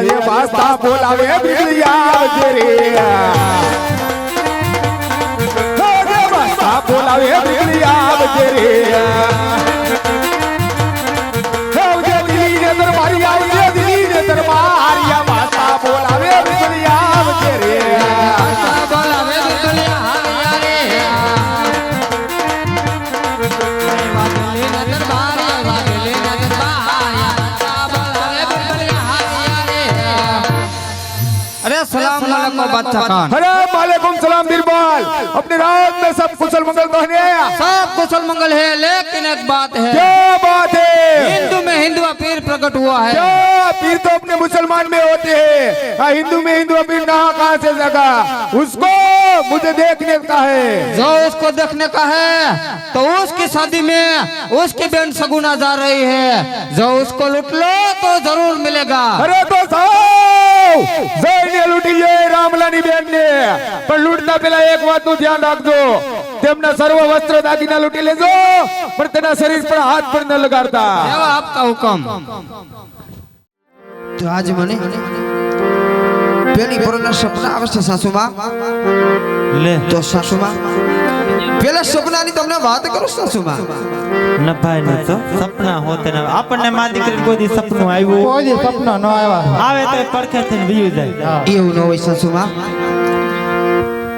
ये वास्ता बोलावे बिजलिया रे वास्ता बोलावे बिजलिया रे दिल्ली ने दरबारिया दिल्ली ने दरबारिया वास्ता बोलावे बिजलिया रे બોલાવે દુનિયા હારિયા રે વાદલે નજર બારિયા વાદલે નજર બારિયા બોલાવે દુનિયા હારિયા રે. અરે સલામ અલૈકુમ બાદશાહ ખાન. अरे वालेकुम सलाम बीरबल अपने रात में सब कुशल मंगल कहने आया सब कुशल मंगल है, लेकिन एक बात है, क्या बात है हिंदू में हिंदुआ पीर प्रकट हुआ है. क्या पीर तो अपने मुसलमान में होते हैं हिंदू में हिंदू पीर कहाँ से जगा उसको मुझे देखने का है जो उसको देखने का है तो उसकी शादी में उसकी बहन सगुना जा रही है, जो उसको लूट लो तो जरूर मिलेगा. अरे तो जय लूटी रामलानी बेन ने पर लूटता पहला एक बात નું ધ્યાન રાખજો તેમના સર્વ વસ્ત્ર દાગીના લૂટી લેજો પણ તેના શરીર પર હાથ પણ ન લગાડતા એવા આપકા હુકમ. તો આજ મને પેલી પોરના સપના આવશે સાસુમાં લે તો સાસુમાં પેલા સપનાની તમને વાત કરું સાસુમાં. નભાઈ ને તો સપના હોતે ને આપણને માં દીકરી કોઈ દી સપનું આવ્યું કોઈ દી સપના ન આવ્યા આવે તો એ પડખે થઈને વયું જાય. એવું ન હોય સાસુમાં.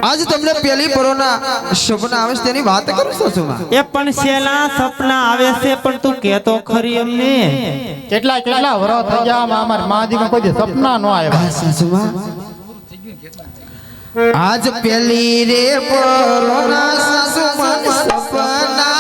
આજ તમને પેલી પરોના સપના આવે છે તેની વાત કરું સાસુમાં. એ પણ શેલા સપના આવે છે પણ તું કેતો ખરી અમને. કેટલા વરસ થઈ ગયા અમારી મા દીકરા કોઈ દી સપના ન આવ્યા. હા સાસુમાં. આજ પેલી રે પરોના સાસુમાં સપના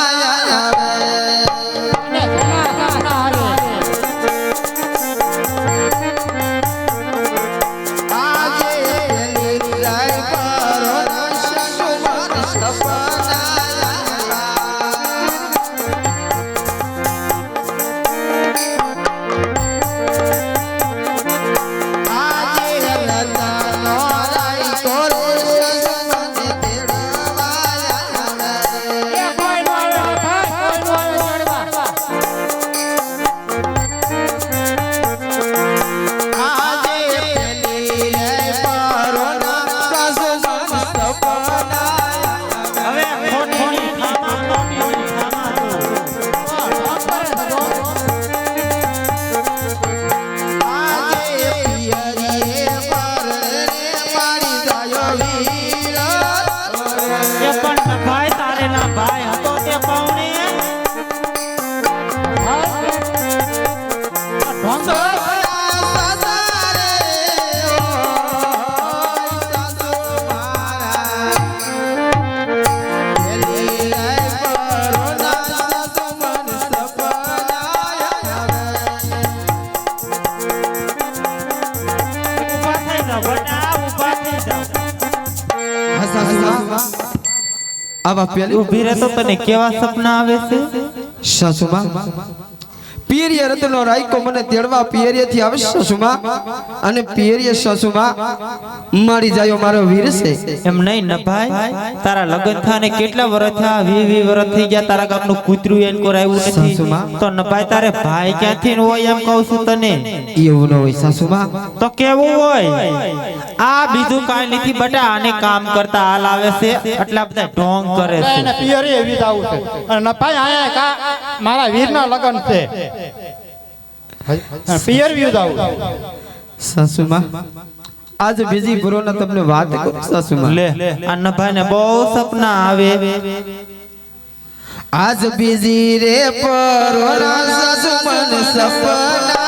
આવા પેલી ઊભી રહે તો તને કેવા સપના આવે છે સાસુમાં. પિયરિયા રતનો રાયકો મને તેડવા પિયરિયા થી આવે સાસુમાં. અને પિયરિયા સાસુમાં મારી જાયો મારો વીર છે. એમ નહીં ન ભાઈ તારા લગ્ન થાને કેટલા વર્ષ થયા 20 વર્ષ થઈ ગયા તારા ગામનું કૂતરું એન કોર આવ્યું નથી તો ન ભાઈ તારે ભાઈ ક્યાંથી હોય એમ કહું છું તને. એવું ન હોય સાસુમાં. તો કેવું હોય આ બીજું કાઈ નથી બટા આને કામ કરતા હાલ આવે છે એટલા બધા ઢોંગ કરે છે. એને પિયરી એવી જ આવું છે અને ન ભાઈ આયા કા મારા વીરના લગન છે પિયર વ્યૂ જ આવું સાસુમાં. આજ બીજી પુરોના તમને વાત કરું સાસુમાં. લે આ ન ભાઈ ને બહુ સપના આવે. આજ બીજી રે પરોના સાસુમાં સપના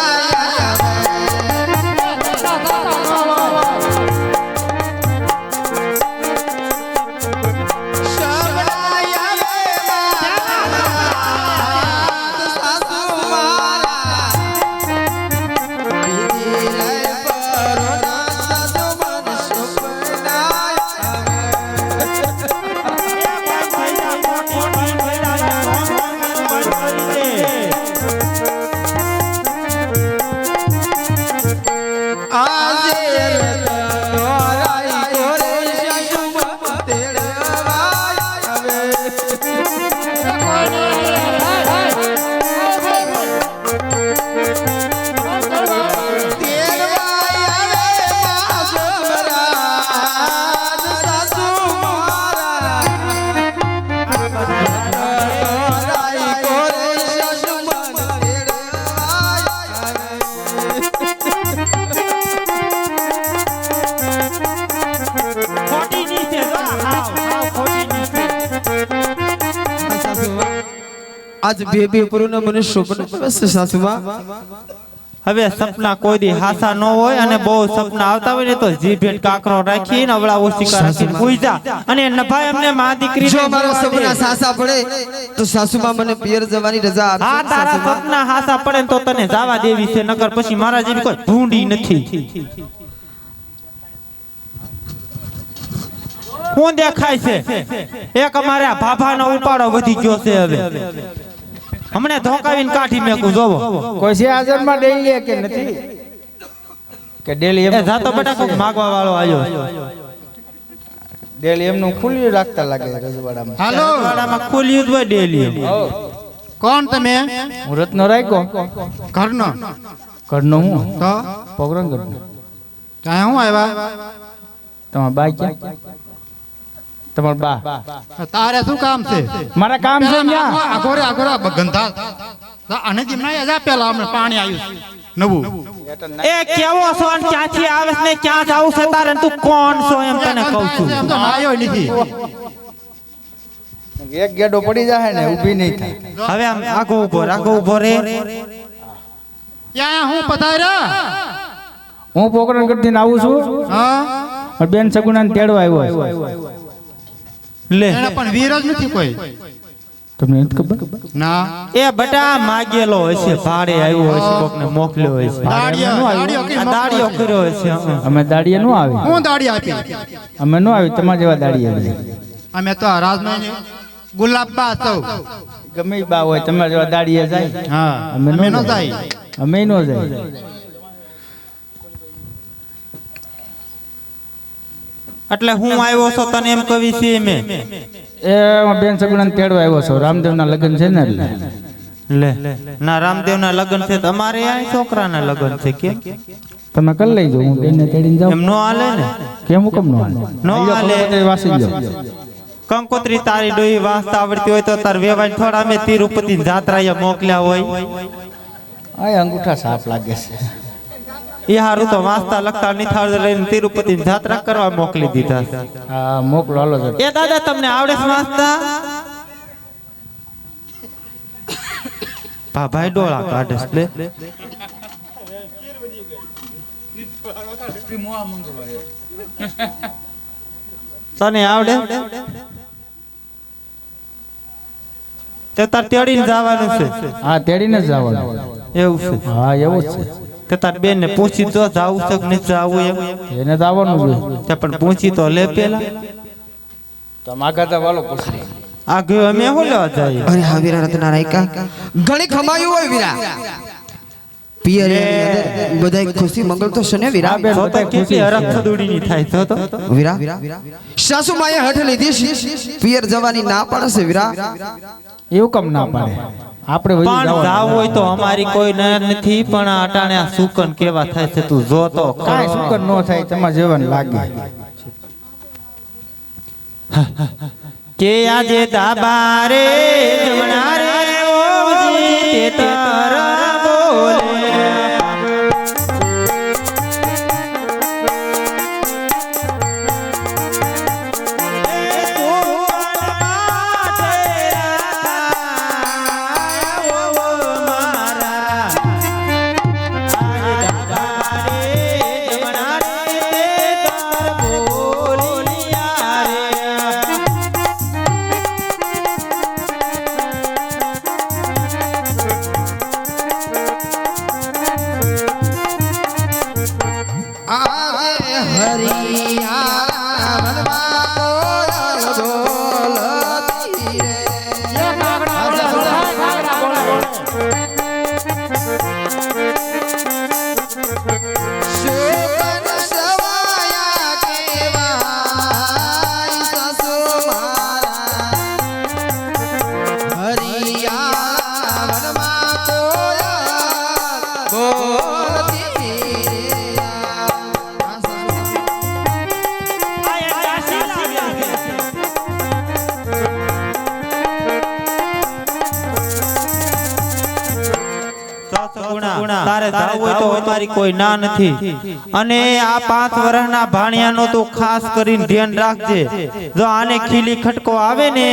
આજ બે પુરોના મને સપના આવે છે સાસુમાં. હવે સપના કોઈ દી હાસા ન હોય અને બહુ સપના આવતા હોય ને તો જીભેટ કાકરો રાખીને અવળા ઓશિકા રાખીને સુઈ જા અને નભાઈ અમને માં દીકરી જો મારા સપના સાસા પડે તો સાસુમાં મને પિયર જવાની રજા આપજો. હા તારા સપના હાસા પડે ને તો તને જાવા દેવી છે નકર પછી મારા જેવી કોઈ ઢૂંઢી નથી. કોણ દેખાય છે એક અમારે આ ભાભાનો ઉપાડો વધી ગયો છે હવે હમણે ધોકાવીને કાઢી મેકું જોવો કોઈ છે હાજરમાં ડેલી કે નથી કે ડેલી એ જાતો બેટા કોક માગવા વાળો આવ્યો ડેલી એમનું ખુલ્લું રાખતા લાગે રજવાડામાં. હાલો વાડામાં ખોલ્યું જ હોય ડેલી. કોણ તમે હું રત્નો રાખ્યો ઘરનો ઘરનો હું તો પ્રોગ્રામ કરતો ત્યાં હું આવ્યા તમારા બાઈ ક્યાં તમારા બા તારે શું કામ છે મારા કામ છે અહીંયા આગોરે ગંધા અને જેમ ના યાદ પેલા અમને પાણી આવ્યું નવું એ કેવો છો અને ક્યાંથી આવે છે ને ક્યાં જાવું છે તારે તું કોણ છો એમ તને કહું છું એમ તો નાયો નથી એક ગેડો પડી જાય ને ઊભી નહીં થાય હવે આમ આગો ઉભો રે ત્યાં હું પધાર્યા હું પોકરણ કરતી આવું છું હા બેન સગુણાને તેડવા આવ્યો લે એને પણ વીર જ નથી કોઈ તમને નથી ખબર ના એ બટા માગેલો હશે ભાડે આવ્યો હશે કોકને મોકલ્યો હશે દાડિયો કર્યો હશે અમે દાડીએ નો આવી હું દાડી આપી અમે નો આવી તમારા જેવા દાડીએ આવી અમે તો રાજમાં ગુલાબબા સૌ ગમે ઈ બા હોય તમારા જેવા દાડીએ જાય હા અમે અમે નો નો જાય અમે નો જાય એટલે હું આવ્યો છો તને એમ કવી છે મેં એ બેન સગુણાને તેડવા આવ્યો છો રામદેવના લગ્ન છે ને એટલે લે ના રામદેવના લગ્ન છે તમારે આ છોકરાના લગ્ન છે કેમ તમે કરી લઈજો હું બેનને તેડીને જાઉં એમ નો હાલે ને કેમ હુકમ નો હાલે નો હાલે વાસી લો કંકોત્રી તારી ડોહી વાંચતા આવડતી હોય તો તાર વેવાય થોડા અમે તિરુપતિ જાત્રાએ મોકલ્યા હોય આ અંગૂઠા સાફ લાગે છે એ હારું તો વાંચતા લખતા નિથાળ લઈને તિરુપતિ જાત્રા કરવા મોકલી દીધા હા મોકલો હાલો જરા. એ દાદા તમને આવડે છે વાંચતા ભાઈ ડોળા કાઢે છે લે તને આવડે તે તાર તેડીને જવાનું છે હા તેડીને જ જવાનું એવું છે હા એવું જ છે તે તાર બેન ને પૂછી તો જાવું છે કે નહીં જાવું એમ એને તો આવવાનું જોઈએ તે પણ પૂછી તો લે પેલા તમે આગળ તો વાલો પૂછી આ ગયો અમે હું લેવા જાય અરે હા વીરા રત્ના રાયકા ઘણી ખમાયું હોય વીરા પિયર બધાય ખુશી મંગળ તો છે ને વીરા તો તો કેટલી હરખ થદુડી ની થાય તો વીરા સાસુ માએ હઠ લીધી પિયર જવાની ના પાડે છે વીરા એવું કમ ના પાડે આપણે વહી પણ જવાનું. જાવ હોય તો અમારી કોઈ નર નથી પણ આ અટાણે આ સુકન કેવા થાય છે તું જો તો કાંઈ સુકર નો થાય તમારે જીવન લાગે કે આજે દાબારે જમણા રે ઓજી તે તારા બોલે તારે જાવું હોય તો અમારી કોઈ ના નથી અને આ 5 વર્ષના ભાણિયાનો તો ખાસ કરીને ધ્યાન રાખજે જો આને ખીલી ખટકો આવે ને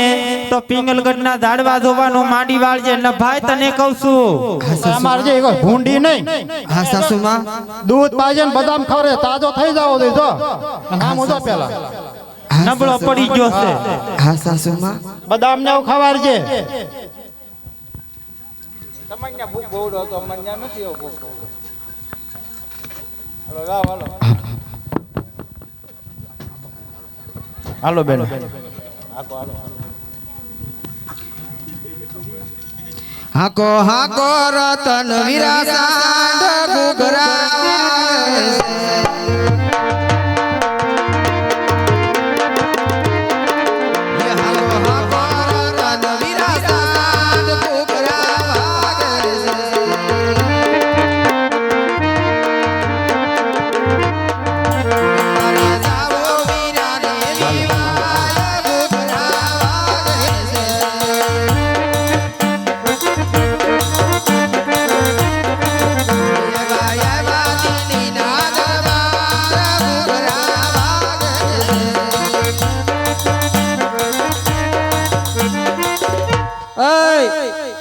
તો પિંગલગઢના ઝાડવા જોવાનો માંડી વાળજે ન ભાઈ તને કહું છું અમાર જે કોઈ ભૂંડી નહીં હા સાસુ માં દૂધ પાજે ને બદામ ખવરે તાજો થઈ જાવો દે જો નામ ઉજો પેલા નબળો પડી ગયો છે હા સાસુ માં બદામ ને ખવારજે તમારે ભૂખ બહુ હતો મને નથી એવો ભૂખ હાલો બેન હાકો હાકો રતન વીરા સાંઢ ઘૂઘરા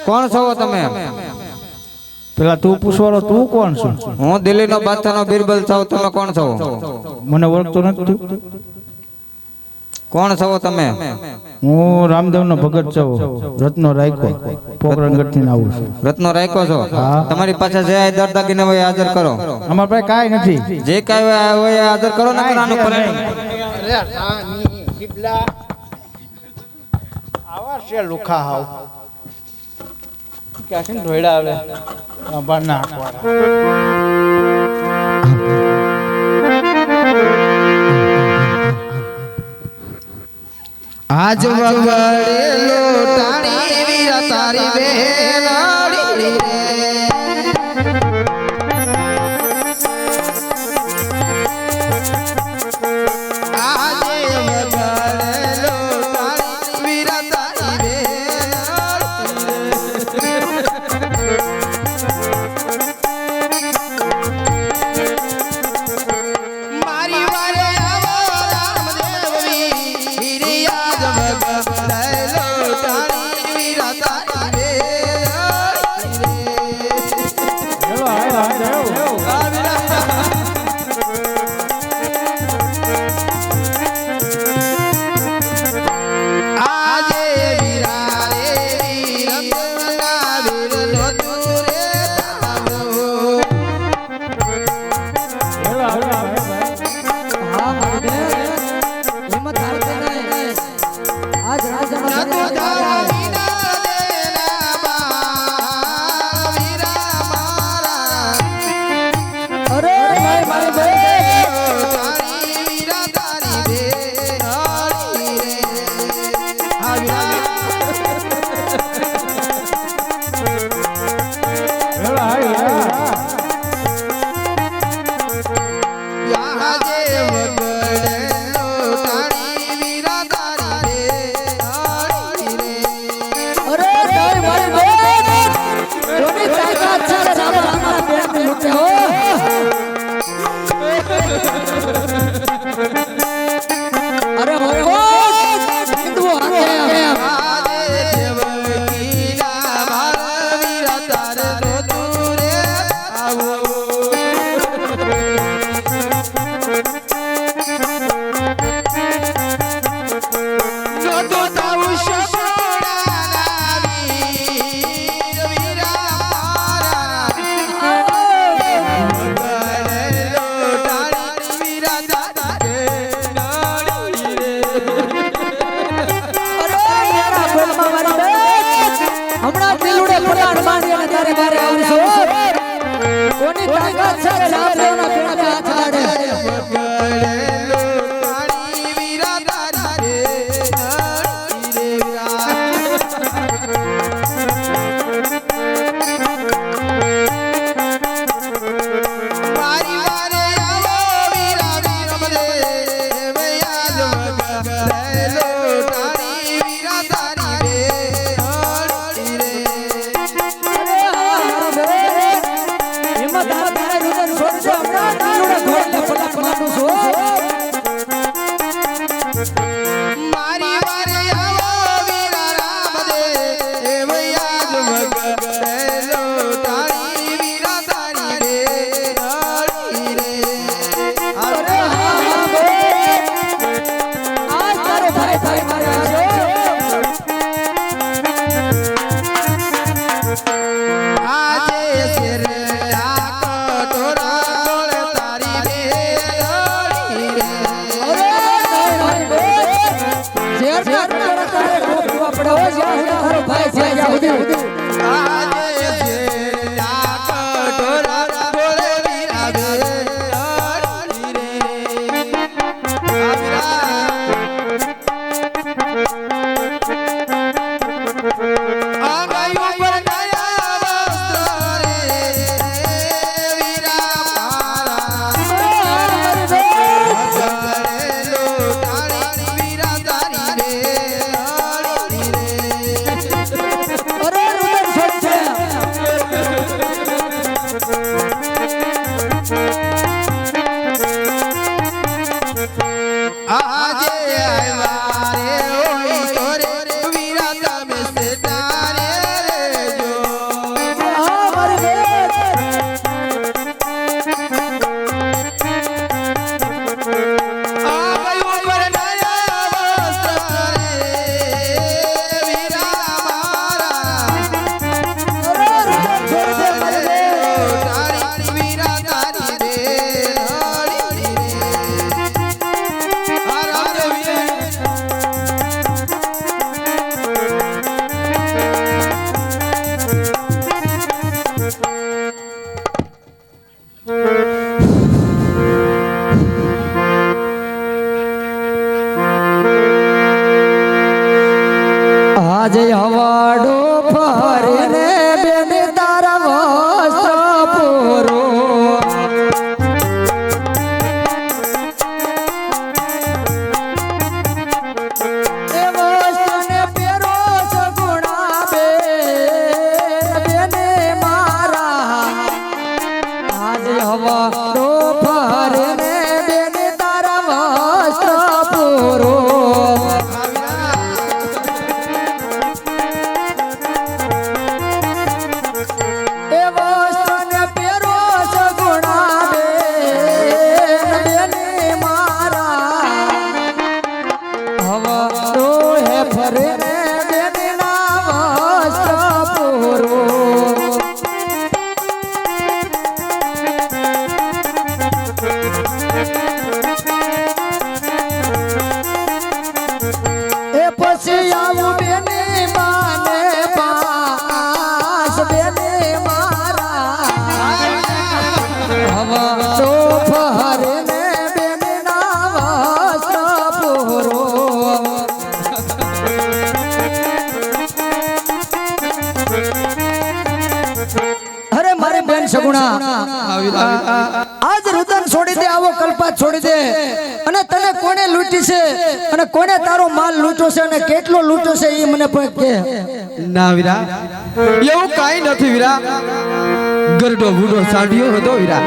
કોણ છો તમે? પેલા તું પૂછવાનો તું કોણ છો? હું દિલ્હીનો બાદશાહનો બિરબલ છું. તમે કોણ છો? મને ઓળખતો નથી તું? કોણ છો તમે? હું રામદેવનો ભગત છું, રત્નો રાયકો, પોકરણગઢથી આવું છું. રત્નો રાખ્યો છો? તમારી પાસે જે દરદાગીને હોય એ હાજર કરો. અમારા પાસે કાંઈ નથી. જે કાંઈ હોય એ હાજર કરો ને આનું પરિણામ. આવા છે લુખા હાવ ક્યાં છે ને ઢોયડા આવે બારના આજ વગડેલો ટાણી વીરા તારી બેલાડી રે. આજે વગડેલો ટાણી વીરા તારી બેલાડી. મારી વારે આવો રામદેવની હિરિયા વગડેલો ટાણી વીરા તારી આજે વીરા રે વીરમના વીરનો તું રે તારો. હા મારી બેન હિંમત હારતી નહીં. આજ રાજાનો નતો ધાવા વિના દેના બા વીરા મારા. અરે મારી બેન તારી વીરા તારી બેલાડી રે. આ વીરા આજે વગડેલો ટાણી વીરા તારી બેલાડી રે. અરે મારી બેન કોની તાકાત છે રામા બેન લૂટે હો. અરે ભાઈ હો હિન્દુ હાથે આજે દેવકીના મારા વીરા તારે જોતું રે આવો. જોતો તાવું શપડાના વીર વીરા મારા. વગડેલો ટાણી વીરા તારી બેલાડી રે. અરે મારા બોલમાં મારી બેન હમણાં દિલુડે પડાણ માંડી અને તારે બારે આવશો. કોની તાકાત છે રામદેવના પેડા પે હાથ લાડે. વગડેલો ટાણી વીરા તારી બેલાડી રે વીરા. મારી વારે આવો વીરા વીરમદેવ. આજ વગડેલો ટાણી વીરા તારી બેલાડી રે. અરે હા બેન હિંમત હારતી નહીં. રુદન છોડજો હમણાં દિલુડે ઘોડીને પડાણ માંડું છું. મારી વારે આવો વીરા રામદેવ. આજ વગડેલો ટાણી વીરા તારી બેલાડી રે. અરે હા બેન આજ તારો ભાઈ ભાઈ મારે આવ્યો. આજે શેરલા કટોરા ગોળ તારી બેલાડી રે. અરે મારી બેન ઝેર ના તારે રોકવા પડે હો. જ્યાં સુધી તારો ભાઈ છે ત્યાં સુધી. આજે શેરલા કટોરા ગોળ વીરા બેલાડી રે. આ વીરા આંગળીઓ પર નયા વસ્ત્ર રે વીરા મારા. વગડેલો ટાણી વીરા તારી બેલાડી રે. અરે રુદન છોડ છે. આજે આવ્યા રે ઓય તોરે વીરા તમે સેટારે રે જો. આજ હવા રો ફરે ને બેન તારા વસ્ત્ર પૂરો એ વસ્ત્રને પહેરો સગુણા બેન મારા હવા રો હે ફરે ને બેન ના વસ્ત્ર પૂરો એ પછી આવું બેની માને પાસ બેની મારા હવા તો ફરે ને બેની ના વસ્ત્ર પૂરો અરે મારી બેન સગુણા આજ રુદન છોડી દે આવો કલ્પા છોડી દે અને તને કોને લૂંટી છે અને કોને તારો માલ લૂંટ્યો છે અને કેટલો લૂંટ્યો છે એ મને પણ કે ના વીરા એવું કાઈ નથી વીરા ગરડો બુડો સાંડિયો હતો વીરા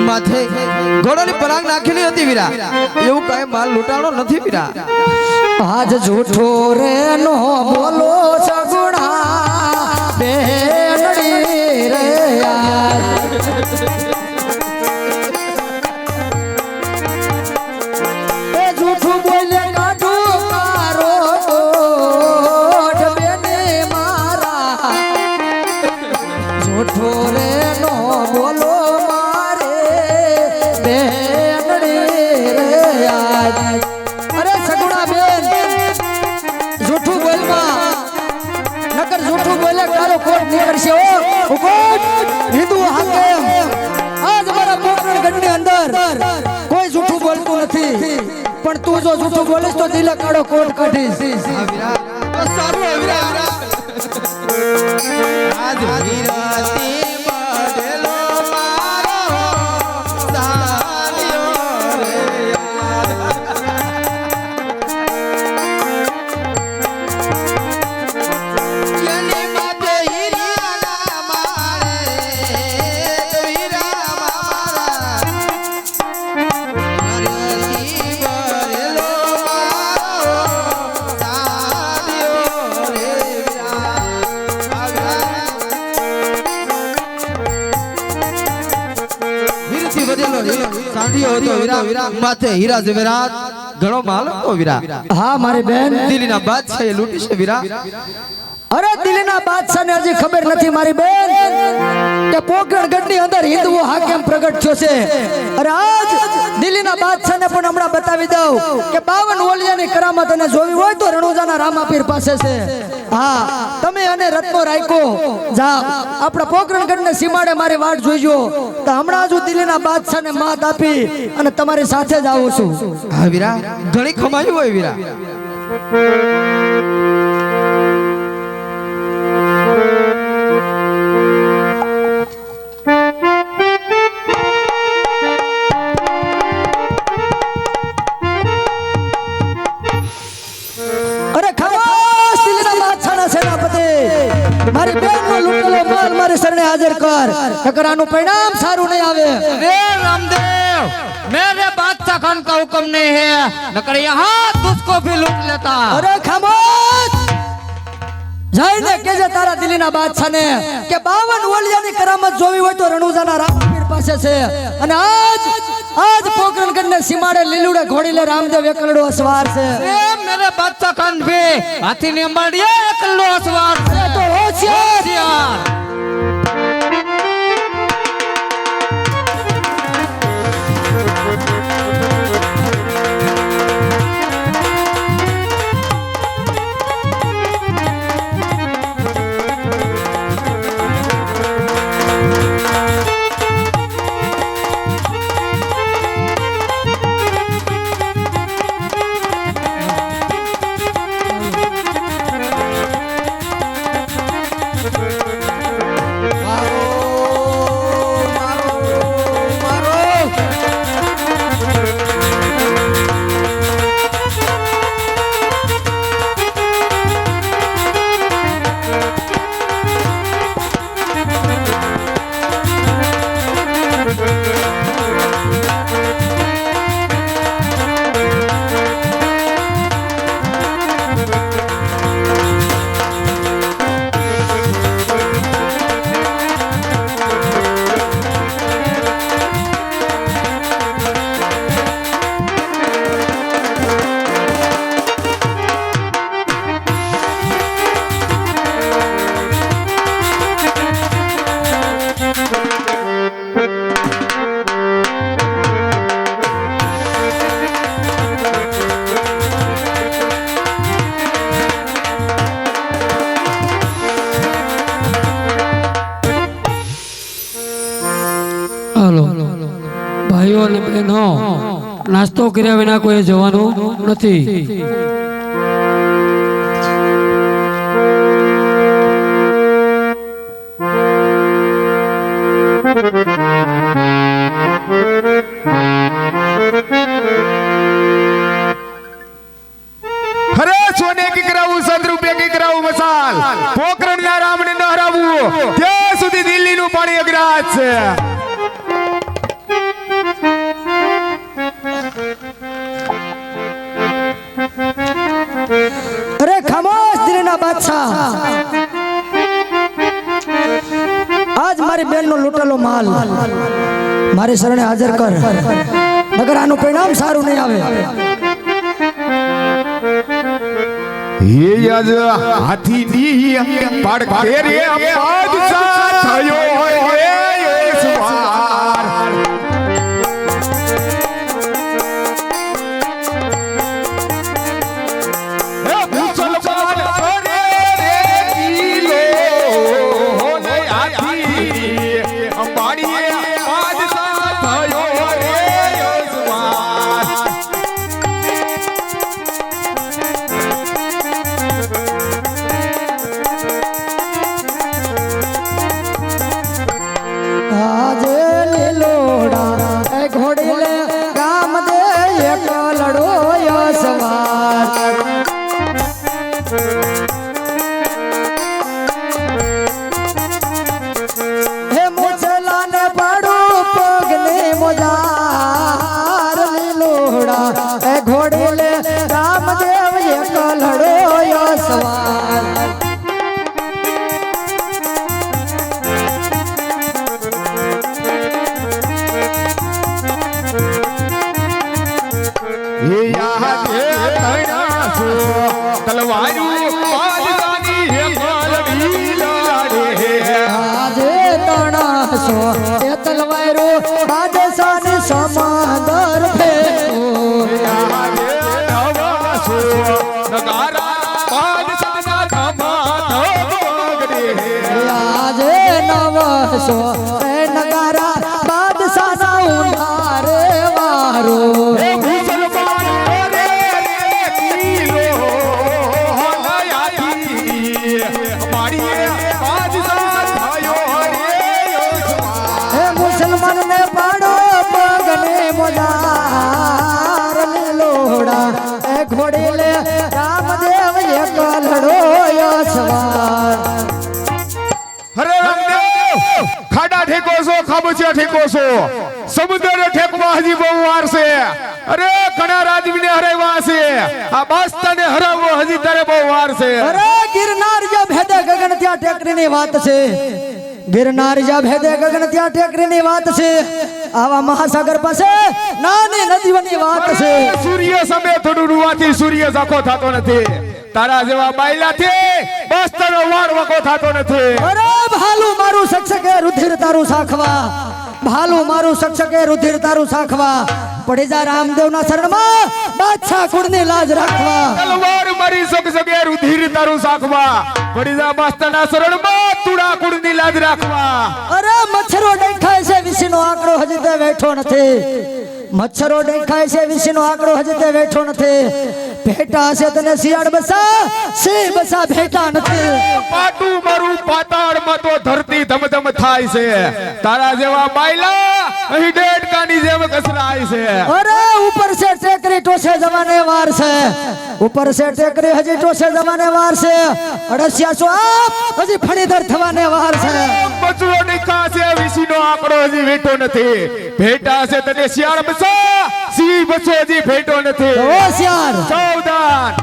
માથે ઘોડાની પરાગ નાખેલી હતી વીરા એવું કાઈ માલ લૂંટાણો નથી વીરા આજ જૂઠો રે નો બોલો સગુણા બેનડી રે યાર એ જૂઠું બોલે કાઢું મારો કોઠ બેને મારા જૂઠો રે નો બોલો મારે બેનડી રે યાર અરે સગુણા બેન જૂઠું બોલમાં નકર જૂઠું બોલે કારો કોટ નીકળશે ઓ કોટ હિન્દુ હાકે આજ મારા પોકરણ ગઢની અંદર કોઈ જૂઠું બોલતું નથી પણ તું જો જૂઠું બોલીશ તો દિલે કાળો કોટ કાઢીશ સારું વીરા આજ વીરાતી બડેલો મારો સાલિયો રે કેની માથે હીરા મારે વીરા મારા વીરાતી બડેલો મારો સાલિયો રે વીરથી વધેલો સાંઢિયો હતો વીરા માથે હીરા જવેરાત ઘણો માલ હતો વીરા હા મારી બેન દિલ્હીના બાદશાહ એ લૂંટી છે વીરા અરે દિલ્હીના બાદશાહને હજી ખબર નથી મારી બેન કે પોકરણ ગઢની અંદર હિન્દુઓ હાકેમ પ્રગટ થયો છે અરે આજ દિલ્હીના બાદશાહને પણ હમણાં બતાવી દઉં કે 52 ઓલિયાની કરામત અને જોવી હોય તો રણુજાના રામાપીર પાસે છે હા તમે અને રત્નો રાખ્યો જા આપણા પોકરણ ગઢને સીમાડે મારી વાટ જોઈજો તો હમણાં જ હું દિલ્હીના બાદશાહને માત આપી અને તમારી સાથે જ આવું છું હા વીરા ઘણી કમાયું હોય વીરા અરે ખાસ દિલ્હીના બાદશાહના સેનાપતિ મારી બેનનો લૂંટેલો માલ મારી શરણે હાજર કર નકર આનું પરિણામ સારું નહીં આવે रे रामदेव मेरे बादशाह खान का हुक्म नहीं है नकर यहाँ तुझको भी लूट लेता અરે ખામોશ જઈને કેજે તારા દિલ્હીના બાદશાહને કે 52 ઓલિયાની કરામત જોવી હોય તો રણુજાના રામાપીર પાસે છે અને આજ પોકરણગઢને સીમાડે લીલુડે ઘોડીલે રામદેવ એકલડો અસવાર છે रे मेरे बादशाह खान भी हाथी ने मारिया एकलो असवार અરે તો હોશિયાર यार ચાલો ભાઈઓ અને બહેનો નાસ્તો કર્યા વિના કોઈ જવાનું નથી. अरे सोने की कराવું 7 રૂપિયા की कराવું મસાલ પોકરણના રામને ન હરાવું ત્યાં સુધી દિલ્હીનું પાણી અગ્રાજ છે. અરે ખામોશ દિલના બાદશાહ, આજ મારી બેનનો લૂંટેલો માલ મારી શરણે હાજર કર, નકર આનું પરિણામ સારું નહીં આવે. ये आज हाथी नी पाड़ तेरे बादशाह थयो है ये सवार. हे मुसलमान करे रे किलो होने हाथी अंबाड़ी बादशाह थयो है ये सवार. આજે લીલોડા એ ઘોડીલે ગામ દે એક લડો સવાર. હે મુસલાને પાડું પગને મોજાર, લીલોડા એ ઘોડીલે ગામ દેવ એક લડો સવાર. ये यहाँ के तैना सो तलवारू बादशाही है कालवी लाड़े. આજે તણાસો એ તલવારો બાદશાહને સમાદર ફેરો. यहाँ के नवा सो नगारा बादशाह खमा धोगड़े. આજે નવસો એ નગારા બાદશાહના ઉંધારે વારો. हे मुसलमान करे रे किलो होना हाथी हमारी बादशाह थायो रे सवार. હે મુસલમાનને પાડો પગને મોજાર, લીલોડા એ ઘોડીલે રામદેવ એક લડો સવાર. અરે રામદેવ ખાડા ઠેકો છો ખાબોચિયા ઠેકો છો સમુદ્ર ઠેકવા હજી બહુ વાર છે. અરે ઘણા રાજવીને હરાવ્યા છે, આ બાસ્તાને હરાવવો હજી તારે બહુ વાર છે. અરે ગિરનાર જ્યાં ભેદે ગગન ત્યાં ટેકરીની વાત છે, ગિરનાર જ્યાં ભેદે ગગન ત્યાં ટેકરીની વાત છે, આવા મહાસાગર પાસે નાની નદીઓની વાત છે. અરે સૂર્ય સામે થોડું રૂવાથી સૂર્ય ઝાંખો થતો નથી, તારા જેવા બાયલાથી બાસ્તાનો વાળ વકો થતો નથી. અરે ભાલું મારું સક્ષકે રુધિર તારું સાખવા, ભાલું મારું સક્ષકે રુધિર તારું સાખવા, પડી જા રામદેવના શરણમાં બાદશાહ કુળની લાજ રાખવા. તલવાર મારી સગસગે રુધિર તારું સાખવા, પડી જા બાસ્તાના શરણમાં તુડા કુળની લાજ રાખવા. અરે મચ્છરો દેખાય છે વિશીનો આંકડો હજી તે બેઠો નથી, મચ્છરો દેખાય છે વિશીનો આંકડો હજી તે બેઠો નથી. ભેટા છે તને શિયાળ બસા, સિંહ બસા ભેટા નથી. પાટું મારું પાતાળમાં તો ધરતી ધમધમ થાય છે, તારા જેવા બાયલા અહીં ડેડકાની જેમ કસરાય છે. અરે ઉપર છે ટેકરી ટોસે જવાને વાર છે, ઉપર છે ટેકરી હજી ટોસે જવાને વાર છે. અડસિયા છો આપ હજી ફણીધર થવાને વાર છે. બચડો નિકાસે વિશીનો આંકડો હજી વેઠો નથી, ભેટા છે તને શિયાળ બસા, સિંહ બસો હજી ભેટો નથી. હોશિયાર સાવધાન.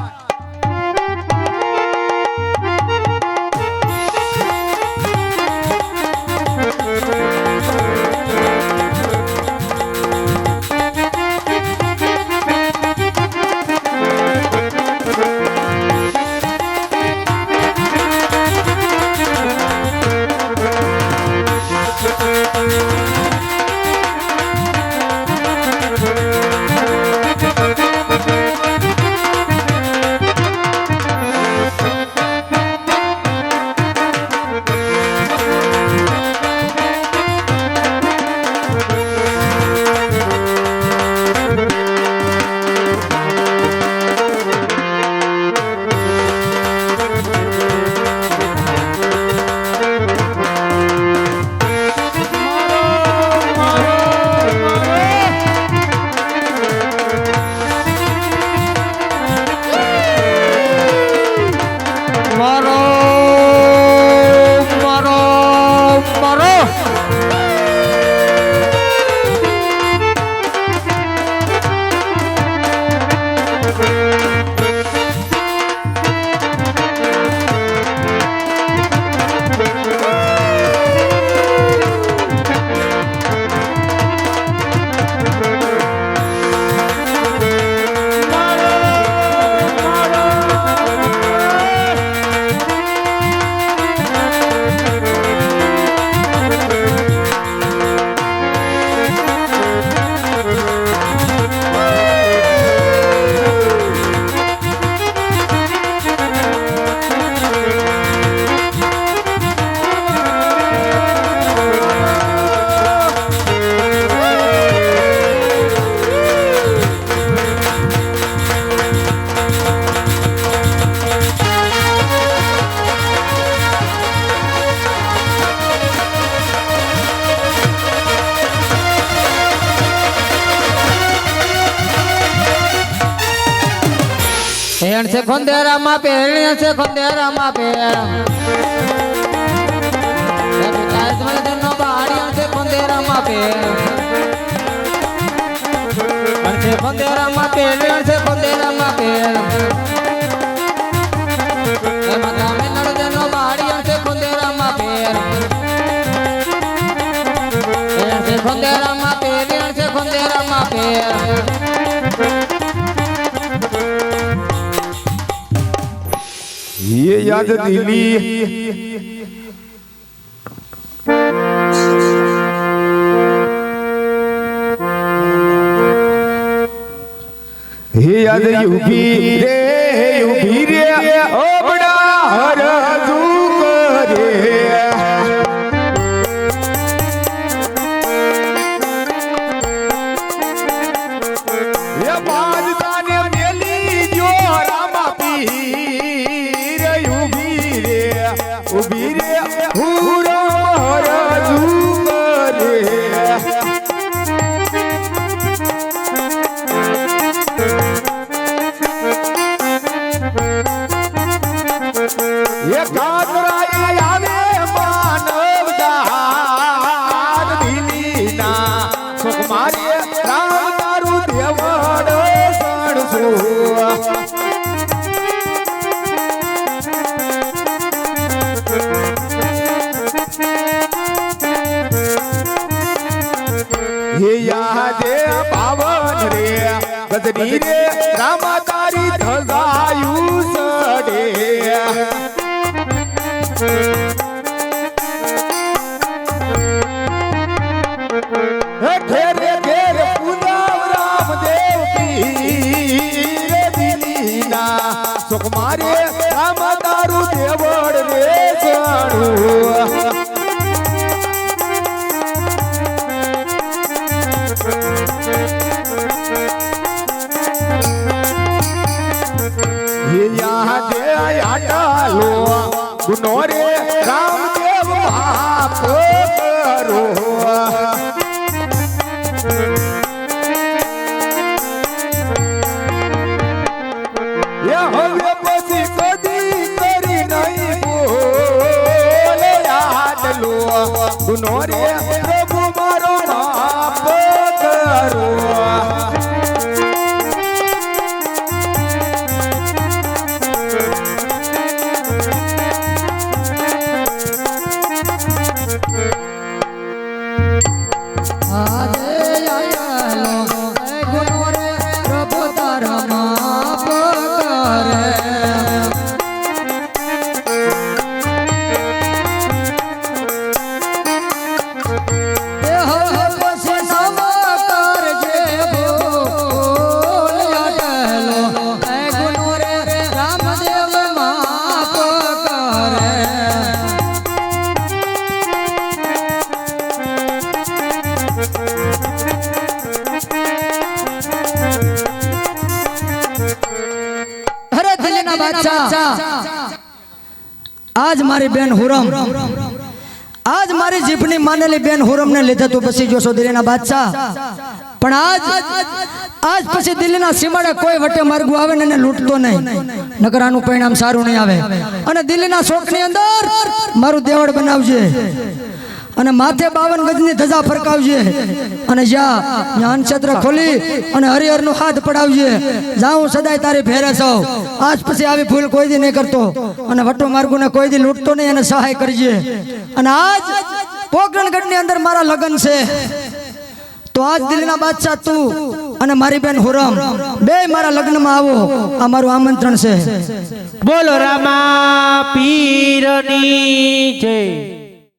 એણ છે ખોંદેરામાં પેર એણ છે ખોંદેરામાં પેર નો બાળી એણ છે ખોંદેરામાં પેર એણ છે ખોંદેરામાં પેર એણ છે ખોંદેરામાં પેર એમાં ગામે નડદે નો બાળી એણ છે ખોંદેરામાં પેર એણ છે ખોંદેરામાં પેર એણ છે ખોંદેરામાં પેર ये याद दिली हे याद यूपी रे ओ बड़ा हरजू करे ये बाजदा ने मेली जो रामा पीर उभी रे हुरा हरजू करे ये कातराई आवे मानव दान दिलीना सुख मारे राम तारू देवड़ सणसो ये यादे पावन रे गजनी रे राम तारी धजायु सडे घेरे घेरे पूजाव राम देव पीर दिलीना सुख मारे राम तारू देवड़ रे सणु यहाँ दे आटा लो गुनो रे रामदेव बाप करो ये हवे पसी कदी करी नहीं बोले याद लो गुनो रे प्रभु मारो माफ करो आज मारी बेन हुरम आज मारी जीपनी मानेली बेन हुरम ने लीधे तू पसी जो दिल्लीना बादशाह पण आज पसी दिल्लीना सीमाड़े कोई वटे मार्गू आवे ने लूटतो नहीं नकर आनु परिणाम सारू नहीं आवे अने दिल्लीना शोकनी अंदर मारू देवड़ बनावजे अने माथे 52 गजनी धजा फरकावजे अने ज्ञान क्षेत्र खोली अने हरिहर नो हाथ पडावजे जाऊं सदाय तारी फेरे छो आज पछी आवी भूल कोई दी नहीं करतो अने वटो मार्गू ने कोई दी लूटतो नहीं अने सहाय करजे अने आज पोकरणगढ़ ની અંદર મારા લગન છે તો આજ દિલ્હીના બાદશાહ તું અને મારી બેન હુરમ બે મારા લગ્નમાં આવો આ મારું આમંત્રણ છે બોલો રામા પીરની જય।